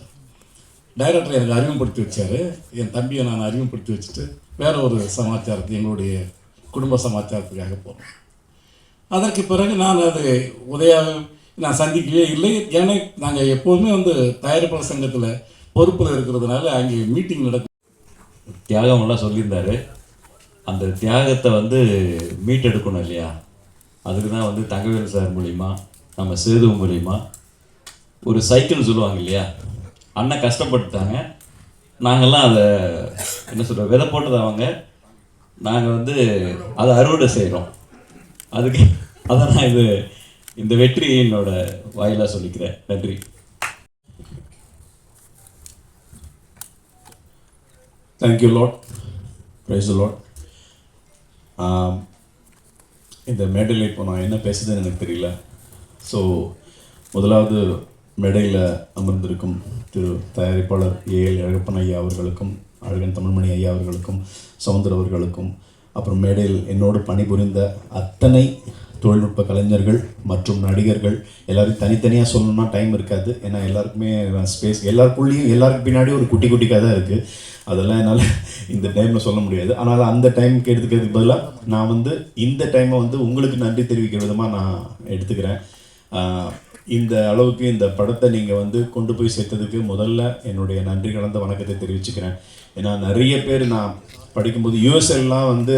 டைரக்டர் எனக்கு அறிமுகப்படுத்தி வச்சார். என் தம்பியை நான் அறிமுகப்படுத்தி வச்சுட்டு வேற ஒரு சமாச்சாரத்தை எங்களுடைய குடும்ப சமாச்சாரத்துக்காக போனோம். அதற்கு பிறகு நான் அது உதயாவை நான் சந்திக்கவே இல்லை. ஏன்னா நாங்கள் எப்போதுமே வந்து தயாரிப்பாளர் சங்கத்தில் பொறுப்பில் இருக்கிறதுனால அங்கே மீட்டிங் நடக்கும். தியாகமெல்லாம் சொல்லியிருந்தாரு. அந்த தியாகத்தை வந்து மீட்டெடுக்கணும் இல்லையா, அதுக்கு தான் வந்து தங்கவேல் சார் மூலிமா, நம்ம சேது மூலிமா ஒரு சைக்கிள் சொல்லுவாங்க இல்லையா, அண்ணன் கஷ்டப்பட்டுட்டாங்க, நாங்கள்லாம் அதை என்ன சொல்கிறோம் விதை போட்டது அவங்க, நாங்கள் வந்து அதை அறுவடை செய்கிறோம். அதுக்கு அதான் நான் இந்த வெற்றி என்னோட வாயிலாக சொல்லிக்கிறேன். நன்றி. Thank you Lord. Price the Lord. இந்த மேடையில் இப்போ நான் என்ன பேசுதுன்னு எனக்கு தெரியல. ஸோ முதலாவது மேடையில் அமர்ந்திருக்கும் திரு தயாரிப்பாளர் ஏஎல் அழகப்பன் ஐயா அவர்களுக்கும், அழகன் தமிழ்மணி ஐயா அவர்களுக்கும், சவுந்தர் அவர்களுக்கும், அப்புறம் மேடையில் என்னோடு பணிபுரிந்த அத்தனை தொழில்நுட்ப கலைஞர்கள் மற்றும் நடிகர்கள் எல்லோரும் தனித்தனியாக சொல்லணும்னா டைம் இருக்காது. ஏன்னா எல்லாருக்குமே ஸ்பேஸ், எல்லாருக்குள்ளேயும் எல்லாருக்கு பின்னாடி ஒரு குட்டி குட்டி கதை இருக்குது. அதெல்லாம் என்னால் இந்த டைமில் சொல்ல முடியாது. ஆனால் அந்த டைமுக்கு எடுத்துக்கிறதுக்கு பதிலாக நான் வந்து இந்த டைமை வந்து உங்களுக்கு நன்றி தெரிவிக்கிற விதமாக நான் எடுத்துக்கிறேன். இந்த அளவுக்கு இந்த படத்தை நீங்கள் வந்து கொண்டு போய் சேர்த்ததுக்கு முதல்ல என்னுடைய நன்றி கலந்த வணக்கத்தை தெரிவிச்சுக்கிறேன். ஏன்னா நிறைய பேர் நான் படிக்கும்போது யூஎஸ்எல்லாம் வந்து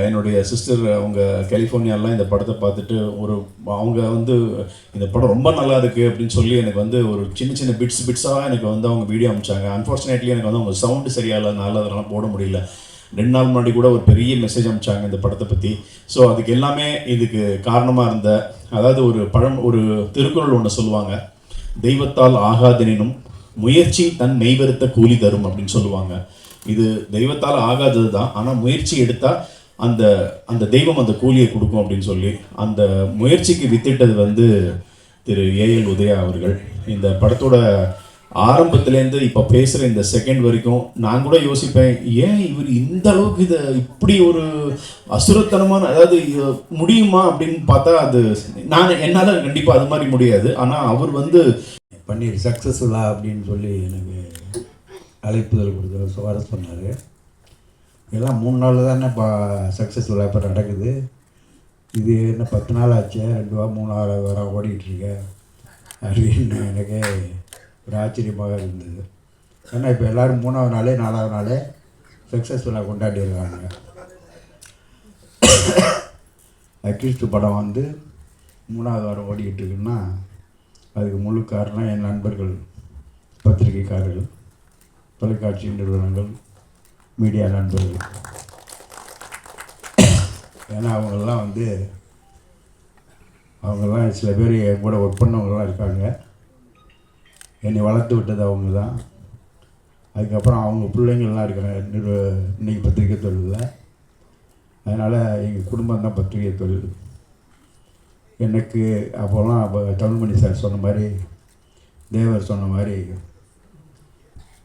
என்னுடைய சிஸ்டர் அவங்க கலிஃபோர்னியாலாம் இந்த படத்தை பார்த்துட்டு அவங்க வந்து இந்த படம் ரொம்ப நல்லா இருக்குது அப்படின்னு சொல்லி எனக்கு வந்து ஒரு சின்ன சின்ன பிட்ஸாக எனக்கு வந்து அவங்க வீடியோ அனுப்பிச்சாங்க. அன்ஃபார்ச்சுனேட்லி எனக்கு வந்து அவங்க சவுண்டு சரியாயில்லைனால அதெல்லாம் போட முடியல. 2 நாள் முன்னாடி கூட ஒரு பெரிய மெசேஜ் அனுப்பிச்சாங்க இந்த படத்தை பற்றி. ஸோ அதுக்கு எல்லாமே இதுக்கு காரணமாக இருந்த, அதாவது ஒரு திருக்குறள் ஒன்று சொல்லுவாங்க, தெய்வத்தால் ஆகாதெனினும் முயற்சி தன் மெய்வருத்த கூலி தரும் அப்படின்னு சொல்லுவாங்க. இது தெய்வத்தால் ஆகாதது தான், ஆனால் முயற்சி எடுத்தால் அந்த அந்த தெய்வம் அந்த கூலியை கொடுக்கும் அப்படின்னு சொல்லி அந்த முயற்சிக்கு வித்திட்டது வந்து திரு ஏஎல் உதயா அவர்கள். இந்த படத்தோட ஆரம்பத்துலேருந்து இப்போ பேசுகிற இந்த செகண்ட் வரைக்கும் நான் கூட யோசிப்பேன், ஏன் இவர் இந்த அளவுக்கு இதை இப்படி ஒரு அசுரத்தனமான, அதாவது முடியுமா அப்படின்னு பார்த்தா அது என்னால் கண்டிப்பாக அது மாதிரி முடியாது. ஆனால் அவர் வந்து பன்னீர் சக்ஸஸ்ஃபுல்லாக அப்படின்னு சொல்லி எனக்கு அழைப்புதல் கொடுத்து வர சொன்னார். எல்லாம் 3 நாள் தானே இப்போ சக்ஸஸ்ஃபுல்லாக இப்போ நடக்குது. இது என்ன 10 நாள் ஆச்சு, 2 வாரம் 3 வாரம் ஓடிட்டுருக்க அப்படின்னு எனக்கு ஒரு ஆச்சரியமாக இருந்தது. ஏன்னா இப்போ எல்லோரும் 3ஆவது நாளே 4ஆவது நாளே சக்ஸஸ்ஃபுல்லாக கொண்டாடிடுறாங்க. அக்யூஸ்ட் படம் வந்து 3ஆவது வாரம் ஓடிக்கிட்டு இருக்குன்னா அதுக்கு முழு காரணம் என் நண்பர்கள், பத்திரிகைக்காரர்கள், தொலைக்காட்சி நிறுவனங்கள், மீடியா நண்பர்கள். ஏன்னா அவங்கெல்லாம் சில பேர் என் கூட ஒர்க் பண்ணவங்களாம் இருக்காங்க. என்னை வளர்த்து விட்டது அவங்க தான். அதுக்கப்புறம் அவங்க பிள்ளைங்கள்லாம் இருக்காங்க இன்றைக்கி பத்திரிக்கை தொழிலில். அதனால் எங்கள் குடும்பம் தான் பத்திரிகை தொழில். எனக்கு அப்போல்லாம் தமிழ்மணி சார் சொன்ன மாதிரி, தேவர் சொன்ன மாதிரி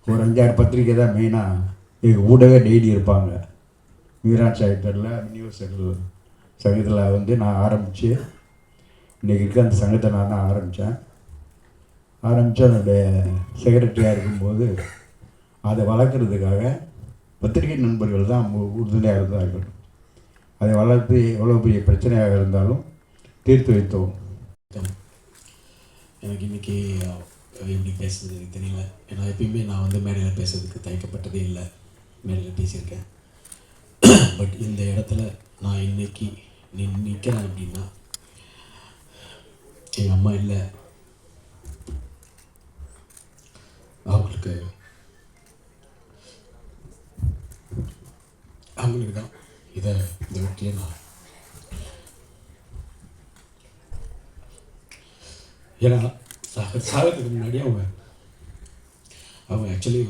ஒரு 5-6 பத்திரிக்கை தான் மெயினாக எங்கள் கூடவே டெய்லி இருப்பாங்க. மீரான் சாகித்தரில் நியூஸ் சங்கத்தில் நான் ஆரம்பித்து இன்றைக்கி இருக்க அந்த சங்கத்தை நான் தான் ஆரம்பித்து அதனுடைய செக்ரட்டரியாக இருக்கும்போது அதை வளர்க்குறதுக்காக பத்திரிகை நண்பர்கள் தான் உறுதுணையாக இருந்தார்கள். அதை வளர்த்து எவ்வளோ பெரிய பிரச்சனையாக இருந்தாலும் தீர்த்து வைத்தோம். எனக்கு இன்றைக்கி எப்படி பேசுறது எனக்கு தெரியல. ஏன்னா எப்பயுமே நான் மேடையில் பேசுறதுக்கு தயக்கப்பட்டதே இல்லை. மேடையில் பேசியிருக்கேன். பட் இந்த இடத்துல நான் இன்றைக்கி நிற்கிறேன் அப்படின்னா எங்கள் அம்மா இல்லை, அவங்களுக்கு தான் இந்த வெற்றியை நான், ஏன்னா சாகத்துக்கு முன்னாடி அவங்க ஆக்சுவலி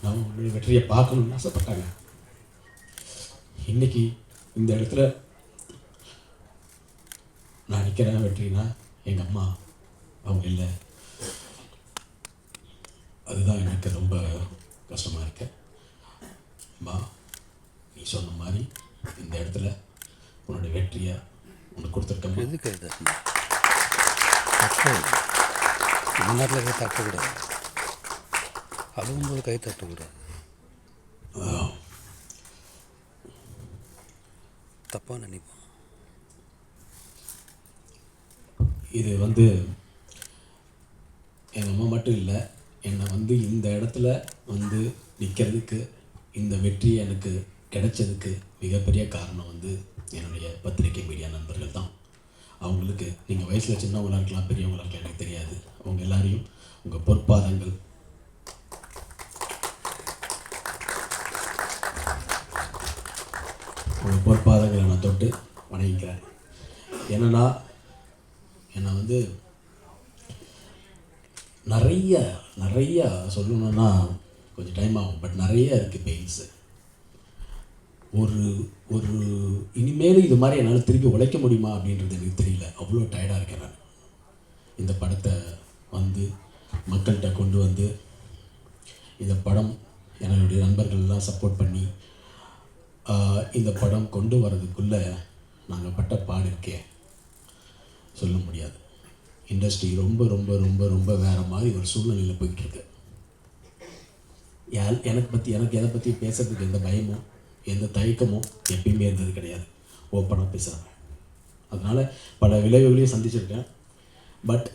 நான் வெற்றியை பார்க்கணும்னு ஆசைப்பட்டாங்க. இன்றைக்கி இந்த இடத்துல நான் நிற்கிறேன் வெற்றினா எங்கள் அம்மா அவங்க இல்லை. அதுதான் எனக்கு ரொம்ப கஷ்டமாக இருக்கு. அம்மா, நீ சொன்ன மாதிரி இந்த இடத்துல உன்னோட வெற்றியை உனக்கு கொடுத்துருக்கேன். எதுக்கு இது தமிழ்நாட்டில் கை தட்டக்கூடாது, அதுவும் போது கை தட்டக்கூடாது, தப்பாக நினைப்போம். இது எங்கள் அம்மா மட்டும் இல்லை, என்னை இந்த இடத்துல நிற்கிறதுக்கு, இந்த வெற்றி எனக்கு கிடைச்சதுக்கு மிகப்பெரிய காரணம் என்னுடைய பத்திரிகை மீடியா நண்பர்கள் தான். அவங்களுக்கு நீங்கள் வயசில் சின்னவங்களாக இருக்கலாம், பெரியவங்களாக இருக்கலாம், எனக்கு தெரியாது. அவங்க எல்லாரையும் உங்கள் பொற்பாதங்கள் உங்கள் பொற்பாதங்களை நான் தொட்டு வணங்கிக்கிறேன். என்னன்னா என்னை நிறைய சொல்லணுன்னா கொஞ்சம் டைம் ஆகும். பட் நிறைய இருக்குது பெயின்ஸு. ஒரு இனிமேல் இது மாதிரி என்னால் திருப்பி உழைக்க முடியுமா அப்படின்றது எனக்கு தெரியல. அவ்வளோ டயர்டாக இருக்கேன் நான். இந்த படத்தை மக்கள்கிட்ட கொண்டு இந்த படம் என்னுடைய நண்பர்கள்லாம் சப்போர்ட் பண்ணி இந்த படம் கொண்டு வர்றதுக்குள்ளே நாங்கள் பட்ட பாடு இருக்கே சொல்ல முடியாது. இண்டஸ்ட்ரி ரொம்ப ரொம்ப ரொம்ப ரொம்ப வேறு மாதிரி ஒரு சூழ்நிலையில் போயிட்டுருக்கு. எனக்கு எதை பற்றி பேசுறதுக்கு எந்த பயமும் எந்த தயக்கமும் எப்பயுமே இருந்தது கிடையாது. ஓப்பனாக பேசுகிறாங்க. அதனால் பல விளைவுகளையும் சந்திச்சிருக்கேன். பட்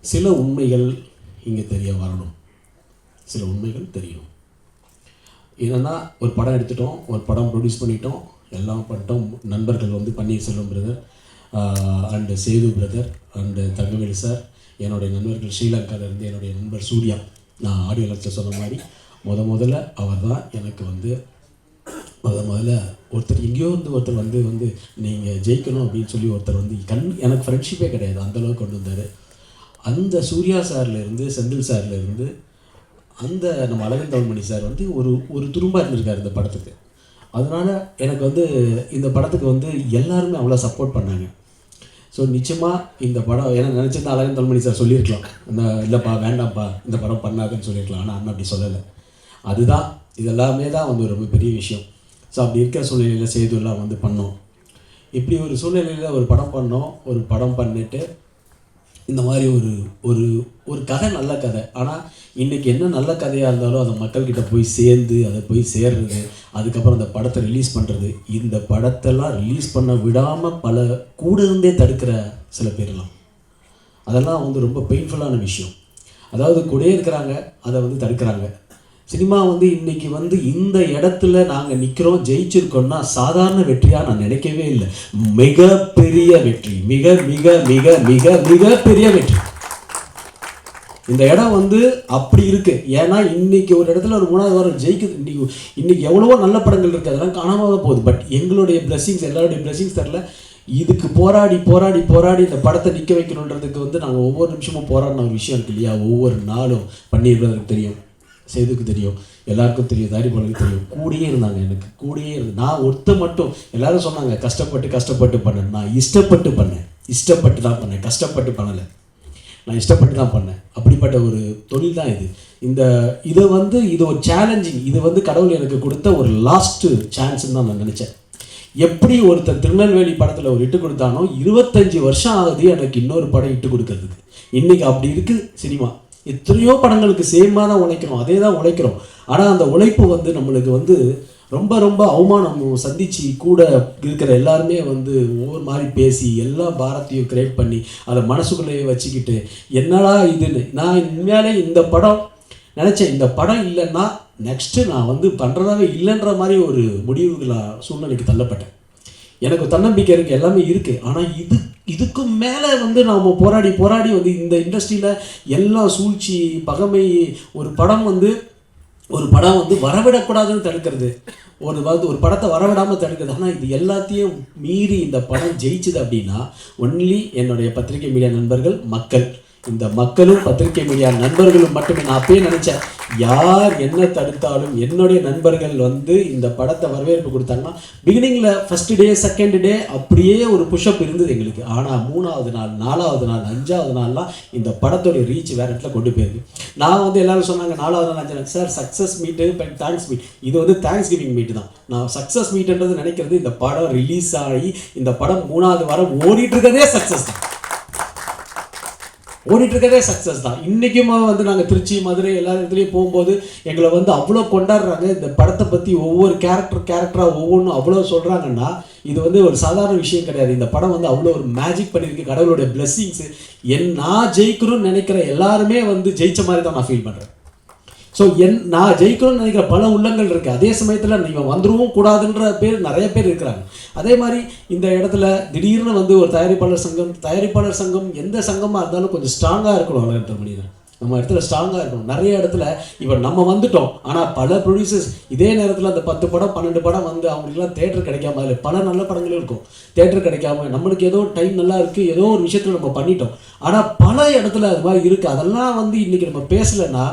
சில உண்மைகள் இங்கே தெரிய வரணும், சில உண்மைகள் தெரியணும். என்னென்னா, ஒரு படம் எடுத்துட்டோம், ஒரு படம் ப்ரொடியூஸ் பண்ணிட்டோம், எல்லாம் பண்ணிட்டோம். நண்பர்கள் Panneerselvam brother and Sethu brother and Thangavelu sir, என்னுடைய நண்பர்கள் ஸ்ரீலங்காவிலேருந்து என்னுடைய நண்பர் சூர்யா. நான் ஆடியோ லட்சம் சொன்ன மாதிரி முதல்ல அவர் தான் எனக்கு முதல்ல ஒருத்தர் எங்கேயோ ஒருத்தர் நீங்கள் ஜெயிக்கணும் அப்படின்னு சொல்லி ஒருத்தர் எனக்கு ஃப்ரெண்ட்ஷிப்பே கிடையாது, அந்தளவுக்கு கொண்டு வந்தார். அந்த சூர்யா சார்லேருந்து செந்தில் சார்லேருந்து அந்த நம்ம அழகன் தமிழ்மணி சார் வந்து ஒரு துரும்பாக இருந்திருக்கார் இந்த படத்துக்கு. அதனால் எனக்கு வந்து இந்த படத்துக்கு வந்து எல்லாருமே அவ்வளோ சப்போர்ட் பண்ணாங்க. ஸோ நிச்சயமாக இந்த படம் ஏன்னா நினச்சிருந்தா அழகன் தமிழ்மணி சார் சொல்லியிருக்கலாம், இல்லைப்பா வேண்டாம்ப்பா இந்த படம் பண்ணாதுன்னு சொல்லியிருக்கலாம். ஆனால் அண்ணன் அப்படி சொல்லலை. அதுதான் இதெல்லாமே தான் வந்து ரொம்ப பெரிய விஷயம். ஸோ அப்படி இருக்கிற சூழ்நிலையில் செய்துலாம் வந்து பண்ணோம். இப்படி ஒரு சூழ்நிலையில் ஒரு படம் பண்ணோம். ஒரு படம் பண்ணிவிட்டு இந்த மாதிரி ஒரு கதை நல்ல கதை. ஆனால் இன்றைக்கி என்ன நல்ல கதையாக இருந்தாலும் அதை மக்கள்கிட்ட போய் சேர்ந்து அதை போய் சேர்றது, அதுக்கப்புறம் அந்த படத்தை ரிலீஸ் பண்ணுறது, இந்த படத்தெல்லாம் ரிலீஸ் பண்ண விடாமல் பல கூட இருந்தே தடுக்கிற சில பேர்லாம், அதெல்லாம் வந்து ரொம்ப பெயின்ஃபுல்லான விஷயம். அதாவது கூடயே இருக்கிறாங்க, அதை வந்து தடுக்கிறாங்க. சினிமா வந்து இன்றைக்கி வந்து இந்த இடத்துல நாங்கள் நிற்கிறோம், ஜெயிச்சிருக்கோம்னா சாதாரண வெற்றியாக நான் நினைக்கவே இல்லை. மிகப்பெரிய வெற்றி, மிக மிக மிக மிக மிகப்பெரிய வெற்றி. இந்த இடம் வந்து அப்படி இருக்குது. ஏன்னா இன்றைக்கி ஒரு இடத்துல ஒரு 3வது வாரம் ஜெயிக்குது. இன்றைக்கி எவ்வளவோ நல்ல படங்கள் இருக்குது, அதெல்லாம் காணாமல் போகுது. பட் எங்களுடைய பிளெஸிங்ஸ், எல்லாருடைய பிளெஸிங்ஸ் தரல. இதுக்கு போராடி போராடி போராடி இந்த படத்தை நிற்க வைக்கணுன்றதுக்கு வந்து நாங்கள் ஒவ்வொரு நிமிஷமும் போராடின ஒரு விஷயம் இருக்கு இல்லையா. ஒவ்வொரு நாளும் பண்ணியிருக்கிறதுக்கு தெரியும், சேதுக்கு தெரியும், எல்லாருக்கும் தெரியும், தயாரிப்பாளருக்கு தெரியும். கூடயே இருந்தாங்க, எனக்கு கூடயே இருந்து. நான் மட்டும் எல்லாரும் சொன்னாங்க கஷ்டப்பட்டு பண்ணேன். நான் இஷ்டப்பட்டு பண்ணேன், இஷ்டப்பட்டு தான் பண்ணேன், கஷ்டப்பட்டு பண்ணலை. நான் இஷ்டப்பட்டு தான் பண்ணேன். அப்படிப்பட்ட ஒரு தொழில் தான் இது. இதை வந்து இது ஒரு சேலஞ்சிங். இது வந்து கடவுள் எனக்கு கொடுத்த ஒரு லாஸ்ட்டு சான்ஸ்ன்னு தான் நான் நினச்சேன். எப்படி ஒருத்தர் திருநெல்வேலி படத்தில் ஒரு இட்டு கொடுத்தானோ 25 வருஷம் ஆகுது எனக்கு இன்னொரு படம் இட்டு கொடுக்கறதுக்கு. இன்றைக்கி அப்படி இருக்குது சினிமா. எத்தனையோ படங்களுக்கு சேமாக தான் உழைக்கிறோம், அதே தான் உழைக்கிறோம். ஆனால் அந்த உழைப்பு வந்து நம்மளுக்கு வந்து ரொம்ப ரொம்ப அவமானம் சந்தித்து கூட இருக்கிற எல்லாருமே வந்து ஒவ்வொரு மாதிரி பேசி எல்லா பாரத்தையும் கிரியேட் பண்ணி அதை மனசுக்குள்ளேயே வச்சுக்கிட்டு என்னடா இதுன்னு. நான் உண்மையாலே இந்த படம் நினச்சேன், இந்த படம் இல்லைன்னா நெக்ஸ்ட்டு நான் வந்து பண்ணுறதாவே இல்லைன்ற மாதிரி ஒரு சூழ்நிலைக்கு தள்ளப்பட்டேன். எனக்கு தன்னம்பிக்கை இருக்குது, எல்லாமே இருக்குது. ஆனால் இதுக்கு மேலே வந்து நாம் போராடி போராடி வந்து இந்த இண்டஸ்ட்ரியில் எல்லாம் சூழ்ச்சி, பகைமை, ஒரு படம் வந்து வரவிடக்கூடாதுன்னு தடுக்கிறது, ஒரு படத்தை வரவிடாமல் தடுக்கிறது. ஆனால் இது எல்லாத்தையும் மீறி இந்த படம் ஜெயிச்சுது அப்படின்னா ஒன்லி என்னுடைய பத்திரிகை மீடியா நண்பர்கள், மக்கள். இந்த மக்களும் பத்திரிகை மீடியா நண்பர்களும் மட்டுமே. நான் அப்பயே நினச்சேன், யார் என்ன தடுத்தாலும் என்னுடைய நண்பர்கள் வந்து இந்த படத்தை வரவேற்பு கொடுத்தாங்கன்னா பிகினிங்கில் ஃபஸ்ட்டு டே செகண்ட் டே அப்படியே ஒரு புஷ்அப் இருந்தது எங்களுக்கு. ஆனால் 3வது நாள் 4வது நாள் 5வது நாள்லாம் இந்த படத்தோடைய ரீச் வேறு இடத்துல கொண்டு போயிருக்கு. நான் வந்து எல்லோரும் சொன்னாங்க 4வது நாள் 5 நாள் சார் சக்ஸஸ் மீட்டு தேங்க்ஸ் மீட். இது வந்து தேங்க்ஸ் கிவிங் மீட்டு தான். நான் சக்ஸஸ் மீட்டுன்றது நினைக்கிறது இந்த படம் ரிலீஸ் ஆகி இந்த படம் 3வது வாரம் ஓடிட்டுருக்கதே சக்ஸஸ் தான், ஓடிட்டுருக்கதே சக்ஸஸ் தான். இன்றைக்கும் வந்து நாங்கள் திருச்சி, மதுரை எல்லா இடத்துலையும் போகும்போது எங்களை வந்து அவ்வளோ கொண்டாடுறாங்க. இந்த படத்தை பற்றி ஒவ்வொரு கேரக்டராக ஒவ்வொன்றும் அவ்வளோ சொல்கிறாங்கன்னா இது வந்து ஒரு சாதாரண விஷயம் கிடையாது. இந்த படம் வந்து அவ்வளோ ஒரு மேஜிக் பண்ணியிருக்கு. கடவுளுடைய பிளெஸ்ஸிங்ஸு. நான் ஜெயிக்கணும்னு நினைக்கிற எல்லாருமே வந்து ஜெயித்த மாதிரி தான் நான் ஃபீல் பண்ணுறேன். ஸோ நான் ஜெயிக்கணும்னு நினைக்கிற பல உள்ளங்கள் இருக்குது. அதே சமயத்தில் நீங்கள் வந்துடவும் கூடாதுன்ற நிறைய பேர் இருக்கிறாங்க. அதே மாதிரி இந்த இடத்துல திடீர்னு வந்து ஒரு தயாரிப்பாளர் சங்கம் எந்த சங்கமாக இருந்தாலும் கொஞ்சம் ஸ்ட்ராங்காக இருக்கணும். அழகன் மணி தான் நம்ம இடத்துல ஸ்ட்ராங்காக இருக்கணும். நிறைய இடத்துல இப்போ நம்ம வந்துட்டோம், ஆனால் பல ப்ரொடியூசர்ஸ் இதே நேரத்தில் அந்த 10 படம் 12 படம் வந்து அவங்களுக்குலாம் தேட்டர் கிடைக்காம, அதில் பல நல்ல படங்களும் இருக்கும், தேட்டர் கிடைக்காம. நம்மளுக்கு ஏதோ டைம் நல்லா இருக்குது, ஏதோ ஒரு விஷயத்தில் நம்ம பண்ணிட்டோம். ஆனால் பல இடத்துல அது மாதிரி இருக்குது. அதெல்லாம் வந்து இன்றைக்கி நம்ம பேசலைன்னா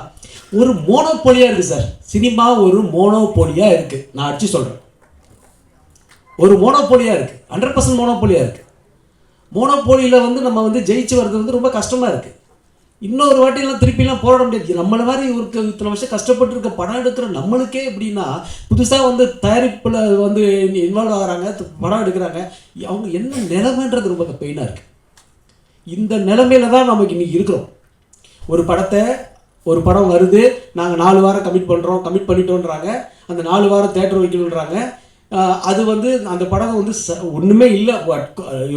ஒரு மோனோபோலியாக இருக்குது சார். சினிமா ஒரு மோனோபோலியாக இருக்குது. நான் அடிச்சு சொல்கிறேன், ஒரு மோனோபோலியாக இருக்குது, 100% மோனோபோலியாக இருக்குது. மோனோபோலியில் வந்து நம்ம வந்து ஜெயிச்சு வர்றது வந்து ரொம்ப கஷ்டமாக இருக்குது. இன்னொரு வாட்டிலாம் திருப்பிலாம் போராட முடியாது. நம்மளை மாதிரி ஒரு இத்தனை வருஷம் கஷ்டப்பட்டு இருக்க படம் எடுக்கிற நம்மளுக்கே எப்படின்னா புதுசாக வந்து தயாரிப்பில் வந்து இன்வால்வ் ஆகிறாங்க, படம் எடுக்கிறாங்க. அவங்க என்ன நிலைமைன்றது ரொம்ப பெயினாக இருக்குது. இந்த நிலைமையில தான் நமக்கு இன்றைக்கி இருக்கிறோம். ஒரு படம் வருது, நாங்கள் 4 வாரம் கமிட் பண்ணிட்டோன்றாங்க. அந்த 4 வாரம் தேட்டர் வைக்கணுன்றாங்க. அது வந்து அந்த படம் வந்து ஒன்றுமே இல்லை,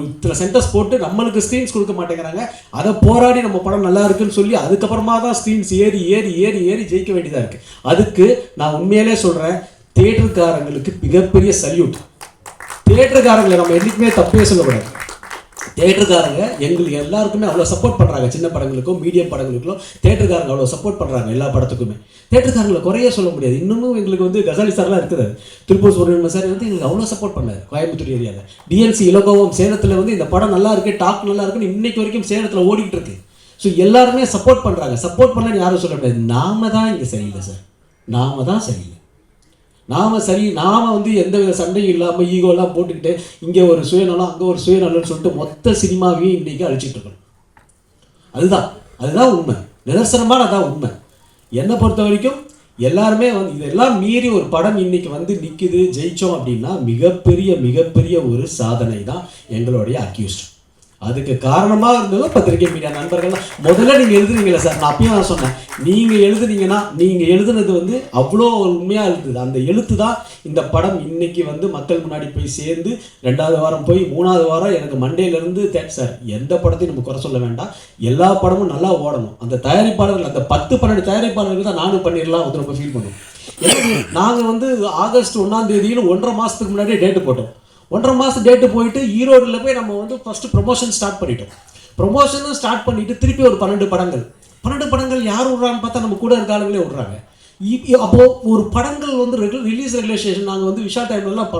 இத்தனை சென்டர்ஸ் போட்டு நம்மளுக்கு ஸ்க்ரீன்ஸ் கொடுக்க மாட்டேங்கிறாங்க. அதை போராடி நம்ம படம் நல்லா இருக்குன்னு சொல்லி அதுக்கப்புறமா தான் ஸ்க்ரீன்ஸ் ஏறி ஏறி ஏறி ஏறி ஜெயிக்க வேண்டியதாக இருக்குது. அதுக்கு நான் உண்மையிலே சொல்கிறேன், தியேட்டருக்காரங்களுக்கு மிகப்பெரிய சல்யூட். தியேட்டருக்காரங்களை நம்ம என்றைக்குமே தப்பே சொல்லக்கூடாது. தியேட்டருக்காரங்க எங்களுக்கு எல்லாருக்குமே அவ்வளோ சப்போர்ட் பண்ணுறாங்க. சின்ன படங்களுக்கும் மீடியம் படங்களுக்கும் தியேட்டருக்காரங்க அவ்வளோ சப்போர்ட் பண்ணுறாங்க. எல்லா படத்துக்குமே தியேட்டருக்காரங்களை குறைய சொல்ல முடியாது. இன்னமும் எங்களுக்கு வந்து கசாலி சார்லாம் இருக்குது, திருப்பூர் சுப்ரமணியம் சார் வந்து எங்களுக்கு அவ்வளோ சப்போர்ட் பண்ணார். கோயம்புத்தூர் ஏரியாவில் டிஎன்சி இலகோவம் சேலத்தில் வந்து இந்த படம் நல்லா இருக்குது, டாக் நல்லா இருக்குன்னு இன்னைக்கு வரைக்கும் சேலத்தில் ஓடிக்கிட்டு இருக்கு. ஸோ எல்லாருமே சப்போர்ட் பண்ணுறாங்க. சப்போர்ட் பண்ணலன்னு யாரும் சொல்ல முடியாது. நாம தான் இங்கே சரியில்லை சார், நாம தான் சரியில்லை. நாம் வந்து எந்த வித சண்டையும் இல்லாமல் ஈகோலாம் போட்டுக்கிட்டு இங்கே ஒரு சுயநலம் அங்கே ஒரு சுயநலம்னு சொல்லிட்டு மொத்த சினிமாவையும் இன்றைக்கி அழிச்சிட்டு இருக்கணும். அதுதான் உண்மை, நிதர்சனமான அதான் உண்மை. என்னை பொறுத்த வரைக்கும் எல்லாருமே வந்து இதெல்லாம் மீறி ஒரு படம் இன்னைக்கு வந்து நிற்குது, ஜெயித்தோம் அப்படின்னா மிகப்பெரிய ஒரு சாதனை தான் எங்களுடைய அக்யூஸ்ட். அதுக்கு காரணமாக இருந்ததும் பத்திரிகை மீடியா நண்பர்கள்லாம். முதல்ல நீங்கள் எழுதுனீங்களே சார், நான் அப்பயும் நான் சொன்னேன், நீங்கள் எழுதுனீங்கன்னா நீங்கள் எழுதுனது வந்து அவ்வளோ உண்மையாக இருந்தது. அந்த எழுத்து தான் இந்த படம் இன்னைக்கு வந்து மக்கள் முன்னாடி போய் சேர்ந்து 2வது வாரம் போய் 3வது வாரம் எனக்கு மண்டேலேருந்து சார் எந்த படத்தையும் நம்ம குறை சொல்ல வேண்டாம், எல்லா படமும் நல்லா ஓடணும். அந்த தயாரிப்பாளர்கள், அந்த 10-12 தயாரிப்பாளர்கள் தான் நானும் பண்ணிடலாம் வந்து ரொம்ப ஃபீல் பண்ணுவோம். நாங்கள் வந்து ஆகஸ்ட் 1ஆம் தேதியில் 1.5 மாதத்துக்கு முன்னாடியே டேட்டு போட்டோம். 1.5 மாதம் டேட்டு போயிட்டு ஈரோடில் போய் நம்ம வந்து ஃபஸ்ட்டு ப்ரொமோஷன் ஸ்டார்ட் பண்ணிட்டோம். ப்ரொமோஷனும் ஸ்டார்ட் பண்ணிவிட்டு திருப்பி ஒரு 12 படங்கள் யார் விட்றான்னு பார்த்தா நம்ம கூட இருக்க ஆளுங்களே விட்றாங்க. அப்போது ஒரு படங்கள் வந்து ரிலீஸ் ரெகுலேஷன் நாங்கள் வந்து விஷால் டைம்லலாம்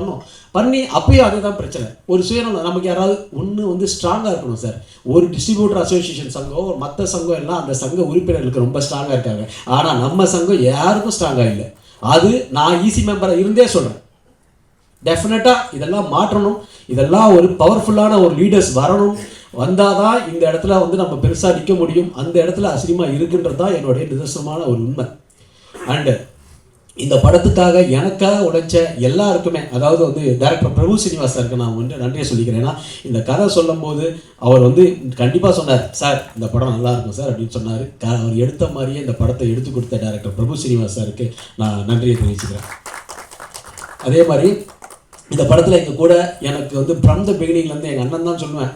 பண்ணி அப்பயும் அதே தான் பிரச்சனை. ஒரு சுயநலம், நமக்கு யாராவது ஒன்று வந்து ஸ்ட்ராங்காக இருக்கணும் சார். ஒரு டிஸ்ட்ரிபியூட்டர் அசோசியேஷன் சங்கம், ஒரு மற்ற சங்கம் எல்லாம் அந்த சங்க உறுப்பினர்களுக்கு ரொம்ப ஸ்ட்ராங்காக இருக்காங்க. ஆனால் நம்ம சங்கம் யாருக்கும் ஸ்ட்ராங்காக இல்லை. அது நான் ஈசி மெம்பராக இருந்தே சொல்கிறேன். டெஃபினட்டாக இதெல்லாம் மாற்றணும். இதெல்லாம் ஒரு பவர்ஃபுல்லான ஒரு லீடர்ஸ் வரணும். வந்தால் தான் இந்த இடத்துல வந்து நம்ம பெருசாக நிற்க முடியும். அந்த இடத்துல அசினிமா இருக்குன்றது தான் என்னுடைய நிதர்சனமான ஒரு உண்மை. அண்டு இந்த படத்துக்காக எனக்காக உழைச்ச எல்லாருக்குமே, அதாவது வந்து டைரக்டர் பிரபு ஸ்ரீனிவாஸ் சாருக்கு நான் வந்து நன்றியை சொல்லிக்கிறேன். ஏன்னா இந்த கதை சொல்லும் போது அவர் வந்து கண்டிப்பாக சொன்னார், சார் இந்த படம் நல்லா இருக்கும் சார் அப்படின்னு சொன்னார். அவர் எடுத்த மாதிரியே இந்த படத்தை எடுத்து கொடுத்த டைரக்டர் பிரபு ஸ்ரீனிவாஸ் சாருக்கு நான் நன்றியை தெரிவிச்சுக்கிறேன். அதே மாதிரி இந்த படத்தில் எங்கள் கூட எனக்கு வந்து ஃப்ரம் த பிகினிங்லேருந்து எங்கள் அண்ணன் தான் சொல்லுவேன்.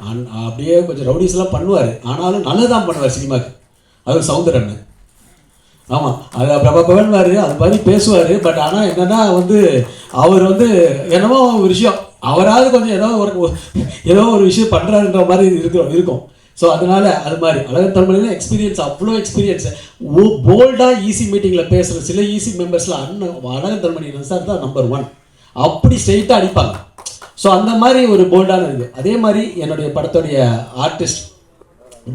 அப்படியே கொஞ்சம் ரவுடிஸ்லாம் பண்ணுவார், ஆனாலும் நல்லதான் பண்ணுவார் சினிமாவுக்கு. அது சௌந்தர் அண்ணன். ஆமாம், அது பிரபா பவன்வார், அது மாதிரி பேசுவார். பட் ஆனால் என்னென்னா வந்து அவர் வந்து என்னமோ ஒரு விஷயம், அவராவது கொஞ்சம் ஏதோ ஒரு விஷயம் பண்ணுறாருன்ற மாதிரி இருக்கும். ஸோ அதனால் அது மாதிரி அழகன் தன்மணியில் எக்ஸ்பீரியன்ஸ், அவ்வளோ எக்ஸ்பீரியன்ஸ். போல்டாக ஈசி மீட்டிங்கில் பேசுகிற சில ஈசி மெம்பர்ஸில் அழகன் தன்மணி சார் தான் நம்பர் 1. அப்படி ஸ்ட்ரெயிட்டாக அடிப்பாங்க. ஸோ அந்த மாதிரி ஒரு போல்டான இருக்குது. அதே மாதிரி என்னுடைய படத்துடைய ஆர்டிஸ்ட்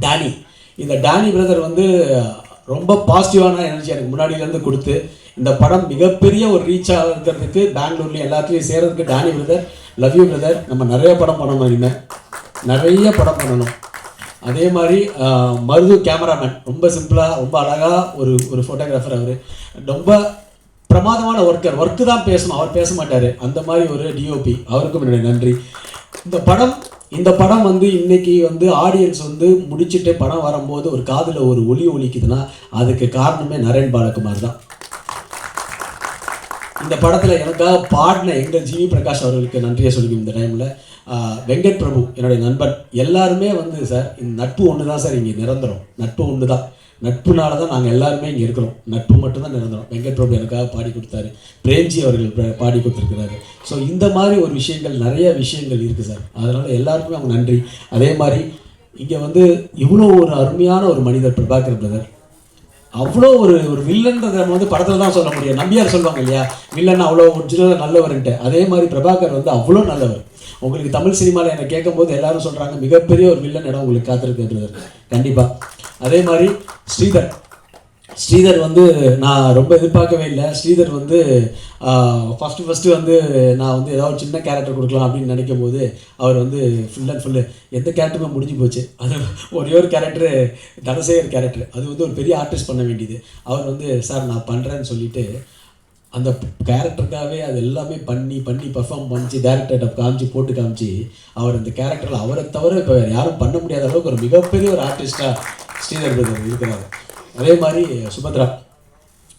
டேனி, இந்த டேனி பிரதர் வந்து ரொம்ப பாசிட்டிவான எனர்ஜி எனக்கு முன்னாடியிலேருந்து கொடுத்து இந்த படம் மிகப்பெரிய ஒரு ரீச் ஆகிறதுக்கு, பெங்களூர்லேயும் எல்லாத்துலேயும் சேர்கிறதுக்கு Danny brother, love you brother. நம்ம நிறைய படம் பண்ணணும், இனிமேல் நிறைய படம் பண்ணணும். அதே மாதிரி மருது கேமராமேன், ரொம்ப சிம்பிளாக ரொம்ப அழகாக ஒரு ஃபோட்டோகிராஃபர். அவர் ரொம்ப பிரமாதமான ஒர்க்கு தான் பேசணும், அவர் பேச மாட்டார். அந்த மாதிரி ஒரு டிஓபி, அவருக்கும் என்னுடைய நன்றி. இந்த படம் வந்து இன்னைக்கு வந்து ஆடியன்ஸ் வந்து முடிச்சுட்டு படம் வரும்போது ஒரு காதில் ஒரு ஒலி ஒலிக்குதுன்னா அதுக்கு காரணமே நரேன் பாலகுமார் தான். இந்த படத்தில் எனக்காக பாடின எங்கள் ஜிவி பிரகாஷ் அவர்களுக்கு நன்றியை சொல்லிக்கணும். இந்த டைமில் வெங்கட் பிரபு என்னுடைய நண்பன், எல்லாருமே வந்து சார் இந்த நட்பு ஒன்று தான் சார் இங்கே நிரந்தரம். நட்பு ஒன்று தான், நட்புனால தான் நாங்கள் எல்லாருமே இங்கே இருக்கிறோம். நட்பு மட்டும்தான் நிரந்தரம். வெங்கட் பிரபு எனக்காக பாடி கொடுத்தாரு, பிரேம்ஜி அவர்கள் பாடி கொடுத்துருக்கிறாரு. ஸோ இந்த மாதிரி ஒரு விஷயங்கள், நிறைய விஷயங்கள் இருக்குது சார். அதனால் எல்லாருக்குமே அவங்க நன்றி. அதே மாதிரி இங்கே வந்து இவ்வளோ ஒரு அருமையான ஒரு மனிதர் பிரபாகர் பிரதர். அவ்வளோ ஒரு வில்லன்றதை நம்ம வந்து படத்தில் தான் சொல்ல முடியும். நம்பியார் சொல்லுவாங்க இல்லையா, வில்லன் அவ்வளோ ஒரிஜினலாக நல்லவர்ன்ட்டு. அதே மாதிரி பிரபாகர் வந்து அவ்வளோ நல்லவர். உங்களுக்கு தமிழ் சினிமாவில் என்னை கேட்கும்போது எல்லாரும் சொல்கிறாங்க மிகப்பெரிய ஒரு வில்லன் இடம் உங்களுக்கு காத்திருக்கு பிரதர். கண்டிப்பாக. அதே மாதிரி ஸ்ரீதர் வந்து நான் ரொம்ப எதிர்பார்க்கவே இல்லை. ஸ்ரீதர் வந்து ஃபஸ்ட்டு வந்து நான் வந்து ஏதாவது சின்ன கேரக்டர் கொடுக்கலாம் அப்படின்னு நினைக்கும் போது அவர் வந்து ஃபுல் அண்ட் ஃபுல்லு எந்த கேரக்டருமே முடிஞ்சு போச்சு. அது ஒரே ஒரு கேரக்டரு, தனசேகர் கேரக்டர், அது வந்து ஒரு பெரிய ஆர்டிஸ்ட் பண்ண வேண்டியது. அவர் வந்து சார் நான் பண்ணுறேன்னு சொல்லிவிட்டு அந்த கேரக்டருக்காகவே அது எல்லாமே பண்ணி பர்ஃபார்ம் பண்ணிச்சு, டேரக்டர்கிட்ட போட்டு காமிச்சு அவர் அந்த கேரக்டரில் அவரை தவிர இப்போ யாரும் பண்ண முடியாத அளவுக்கு ஒரு மிகப்பெரிய ஒரு ஆர்டிஸ்ட்டாக ஸ்ரீதர் பிரதர் இருக்கிறார். அதே மாதிரி சுபத்ரா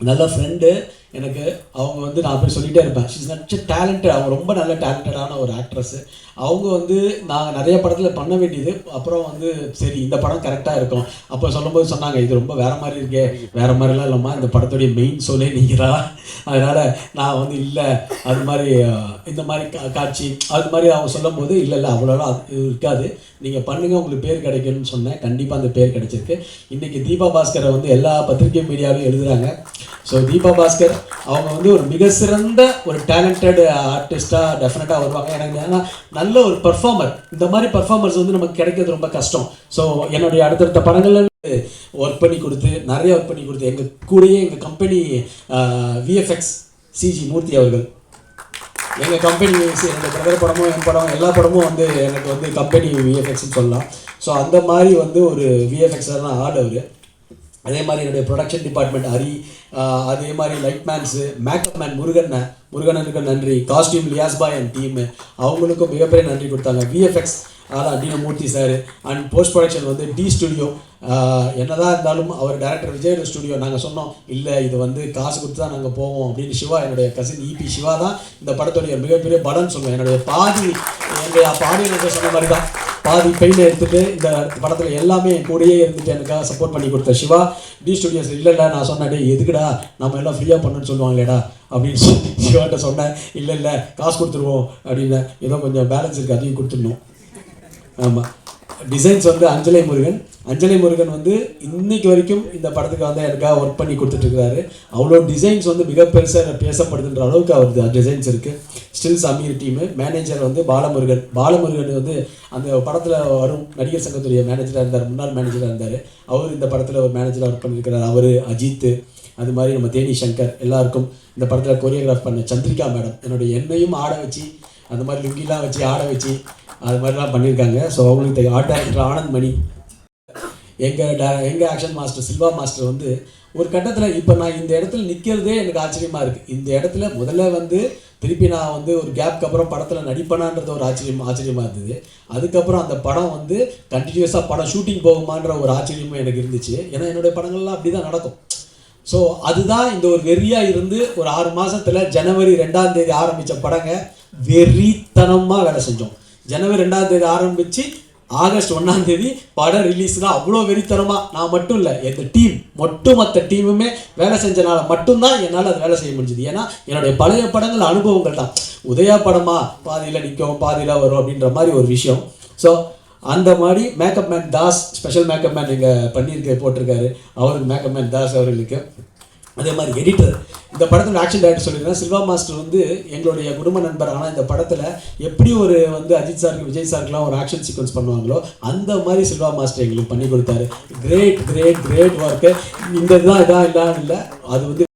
நல்ல ஃப்ரெண்டு எனக்கு. அவங்க வந்து நான் போய் சொல்லிகிட்டே இருப்பேன், ஷீஸ் நட் டேலண்டட். அவங்க ரொம்ப நல்ல டேலண்டடான ஒரு ஆக்ட்ரஸ்ஸு. அவங்க வந்து நாங்கள் நிறைய படத்தில் பண்ண வேண்டியது. அப்புறம் வந்து சரி இந்த படம் கரெக்டாக இருக்கும். அப்போ சொல்லும்போது சொன்னாங்க இது ரொம்ப வேறு மாதிரி இருக்கே, வேறு மாதிரிலாம் இல்லைம்மா, இந்த படத்துடைய மெயின் சோலே நீங்கள் தான். அதனால் நான் வந்து இல்லை அது மாதிரி இந்த மாதிரி காட்சி அது மாதிரி அவங்க சொல்லும் போது இல்லை அவ்வளோலாம் அது இருக்காது, நீங்கள் பண்ணுங்கள் உங்களுக்கு பேர் கிடைக்கணும்னு சொன்னேன். கண்டிப்பாக அந்த பேர் கிடைச்சிருக்கு. இன்றைக்கி தீபா பாஸ்கரை வந்து எல்லா பத்திரிகை மீடியாவிலையும் எழுதுகிறாங்க. ஸோ தீபா பாஸ்கர் அவங்க வந்து ஒரு மிக சிறந்த ஒரு டேலண்டட் ஆர்டிஸ்ட்டாக டெஃபினட்டாக வருவாங்க. எனக்கு ஏன்னா நல்ல ஒரு பர்ஃபார்மர், இந்த மாதிரி பர்ஃபார்மர்ஸ் வந்து நமக்கு கிடைக்கிறது ரொம்ப கஷ்டம். ஸோ என்னுடைய அடுத்தடுத்த படங்களில் ஒர்க் பண்ணி கொடுத்து நிறைய ஒர்க் பண்ணி கொடுத்து எங்கள் கூடயே எங்கள் கம்பெனி விஎஃப்எக்ஸ் சிஜி மூர்த்தி அவர்கள், எங்கள் கம்பெனி எங்கள் பிரதர் படமும் என் படம் எல்லா படமும் வந்து எனக்கு வந்து கம்பெனி விஎஃப்எக்ஸ்ன்னு சொல்லலாம். ஸோ அந்த மாதிரி வந்து ஒரு விஎஃப்எக்ஸான ஆள் அவர். அதே மாதிரி என்னுடைய ப்ரொடக்ஷன் டிபார்ட்மெண்ட் ஹரி, அதே மாதிரி லைட் மேன்ஸு, மேக்கப் மேன் முருகனுக்கு நன்றி, காஸ்டியூம் லியாஸ் பாய் அண்ட் டீமு அவங்களுக்கும் மிகப்பெரிய நன்றி கொடுத்தாங்க. விஎஃப்எக்ஸ் அதான் டினமூர்த்தி சார் அண்ட் போஸ்ட் ப்ரொடக்ஷன் வந்து டி ஸ்டுடியோ. என்னதான் இருந்தாலும் அவர் டேரக்டர் விஜய் ஸ்டுடியோ நாங்கள் சொன்னோம் இல்லை இது வந்து காசு கொடுத்து தான் நாங்கள் போவோம் அப்படின்னு. சிவா என்னுடைய கசின் இபி சிவா தான் இந்த படத்துடைய மிகப்பெரிய பலன்னு சொல்லுவேன். என்னுடைய பாதி ஆடியன்ஸை சொன்ன மாதிரி தான் பாதி பெயினை எடுத்துகிட்டு இந்த படத்தில் எல்லாமே என் கூடயே இருந்துட்டு எனக்காக சப்போர்ட் பண்ணி கொடுத்த சிவா. டி ஸ்டுடியோஸ் இல்லை நான் சொன்னேன் டே எதுக்குடா நம்ம எல்லாம் ஃப்ரீயாக பண்ணணும்னு சொல்லுவாங்களேடா அப்படின்னு சொல்லி சிவாட்ட சொன்னேன். இல்லை காசு கொடுத்துருவோம் அப்படின்னு. ஏதோ கொஞ்சம் பேலன்ஸ் இருக்குது அதையும் கொடுத்துடணும். ஆமாம். டிசைன்ஸ் வந்து அஞ்சலை முருகன் வந்து இன்னைக்கு வரைக்கும் இந்த படத்துக்கு வந்து எனக்காக ஒர்க் பண்ணி கொடுத்துட்ருக்காரு. அவ்வளோ டிசைன்ஸ் வந்து மிக பெருசாக பேசப்படுதுன்ற அளவுக்கு அவர் டிசைன்ஸ் இருக்குது. Still Sameer team. மேனேஜர் வந்து பாலமுருகன் வந்து அந்த படத்தில் வரும் நடிகர் சங்கத்துடைய மேனேஜராக இருந்தார், முன்னாள் மேனேஜராக இருந்தார். அவர் இந்த படத்தில் ஒரு மேனேஜராக ஒர்க் பண்ணியிருக்கிறார். அவர் அஜித், அது மாதிரி நம்ம தேனி சங்கர் எல்லாருக்கும் இந்த படத்தில் கொரியோகிராஃப் பண்ண சந்திரிகா மேடம் என்னையும் ஆட வச்சு அந்த மாதிரி லுங்கிலாம் வச்சு ஆட வச்சு அது மாதிரிலாம் பண்ணியிருக்காங்க. ஸோ அவங்களுக்கு ஆர்ட் டைரக்டர் ஆனந்த் மணி, எங்கள் ஆக்ஷன் மாஸ்டர் சில்வா மாஸ்டர் வந்து ஒரு கட்டத்தில் இப்போ நான் இந்த இடத்துல நிற்கிறதே எனக்கு ஆச்சரியமாக இருக்குது. இந்த இடத்துல முதல்ல வந்து திருப்பி நான் வந்து ஒரு கேப்க்கு அப்புறம் படத்தில் நடிப்பனான்றது ஒரு ஆச்சரியமாக இருந்தது. அதுக்கப்புறம் அந்த படம் வந்து கண்டினியூஸாக படம் ஷூட்டிங் போகுமான்ற ஒரு ஆச்சரியமும் எனக்கு இருந்துச்சு. ஏன்னா என்னுடைய படங்கள்லாம் அப்படி தான் நடக்கும். ஸோ அதுதான் இந்த ஒரு வெறியாக இருந்து ஒரு 6 மாதத்தில் ஜனவரி 2ஆம் தேதி ஆரம்பித்த படங்க வெறித்தனமாக வேலை செஞ்சோம். ஜனவரி 2ஆம் தேதி ஆரம்பித்து ஆகஸ்ட் 1ஆம் தேதி படம் ரிலீஸ் தான். அவ்வளோ வெறித்தனமாக நான் மட்டும் இல்லை, எங்கள் டீம் மொத்த டீமுமே வேலை செஞ்சனால மட்டும்தான் என்னால் அது வேலை செய்ய முடிஞ்சுது. ஏன்னா என்னுடைய பழைய படங்கள் அனுபவங்கள் தான். உதயா படமா பாதியில் நிற்கும் பாதியில் வரும் அப்படின்ற மாதிரி ஒரு விஷயம். ஸோ அந்த மாதிரி makeup man Das, special makeup man இங்கே போட்டிருக்காரு, அவருக்கு மேக்கப் மேன் தாஸ் அவர்களுக்கு. அதே மாதிரி எடிட்டர், இந்த படத்தில் ஆக்ஷன் டைரக்டர் சொல்லியிருக்கேன் சில்வா மாஸ்டர் வந்து எங்களுடைய குடும்ப நண்பர். ஆனால் இந்த படத்தில் எப்படி ஒரு வந்து அஜித் சாருக்கு விஜய் சாருக்குலாம் ஒரு ஆக்ஷன் சீக்வன்ஸ் பண்ணுவாங்களோ அந்த மாதிரி சில்வா மாஸ்டர் எங்களுக்கு பண்ணி கொடுத்தாரு. Great work. இந்த இதான் இல்லை அது வந்து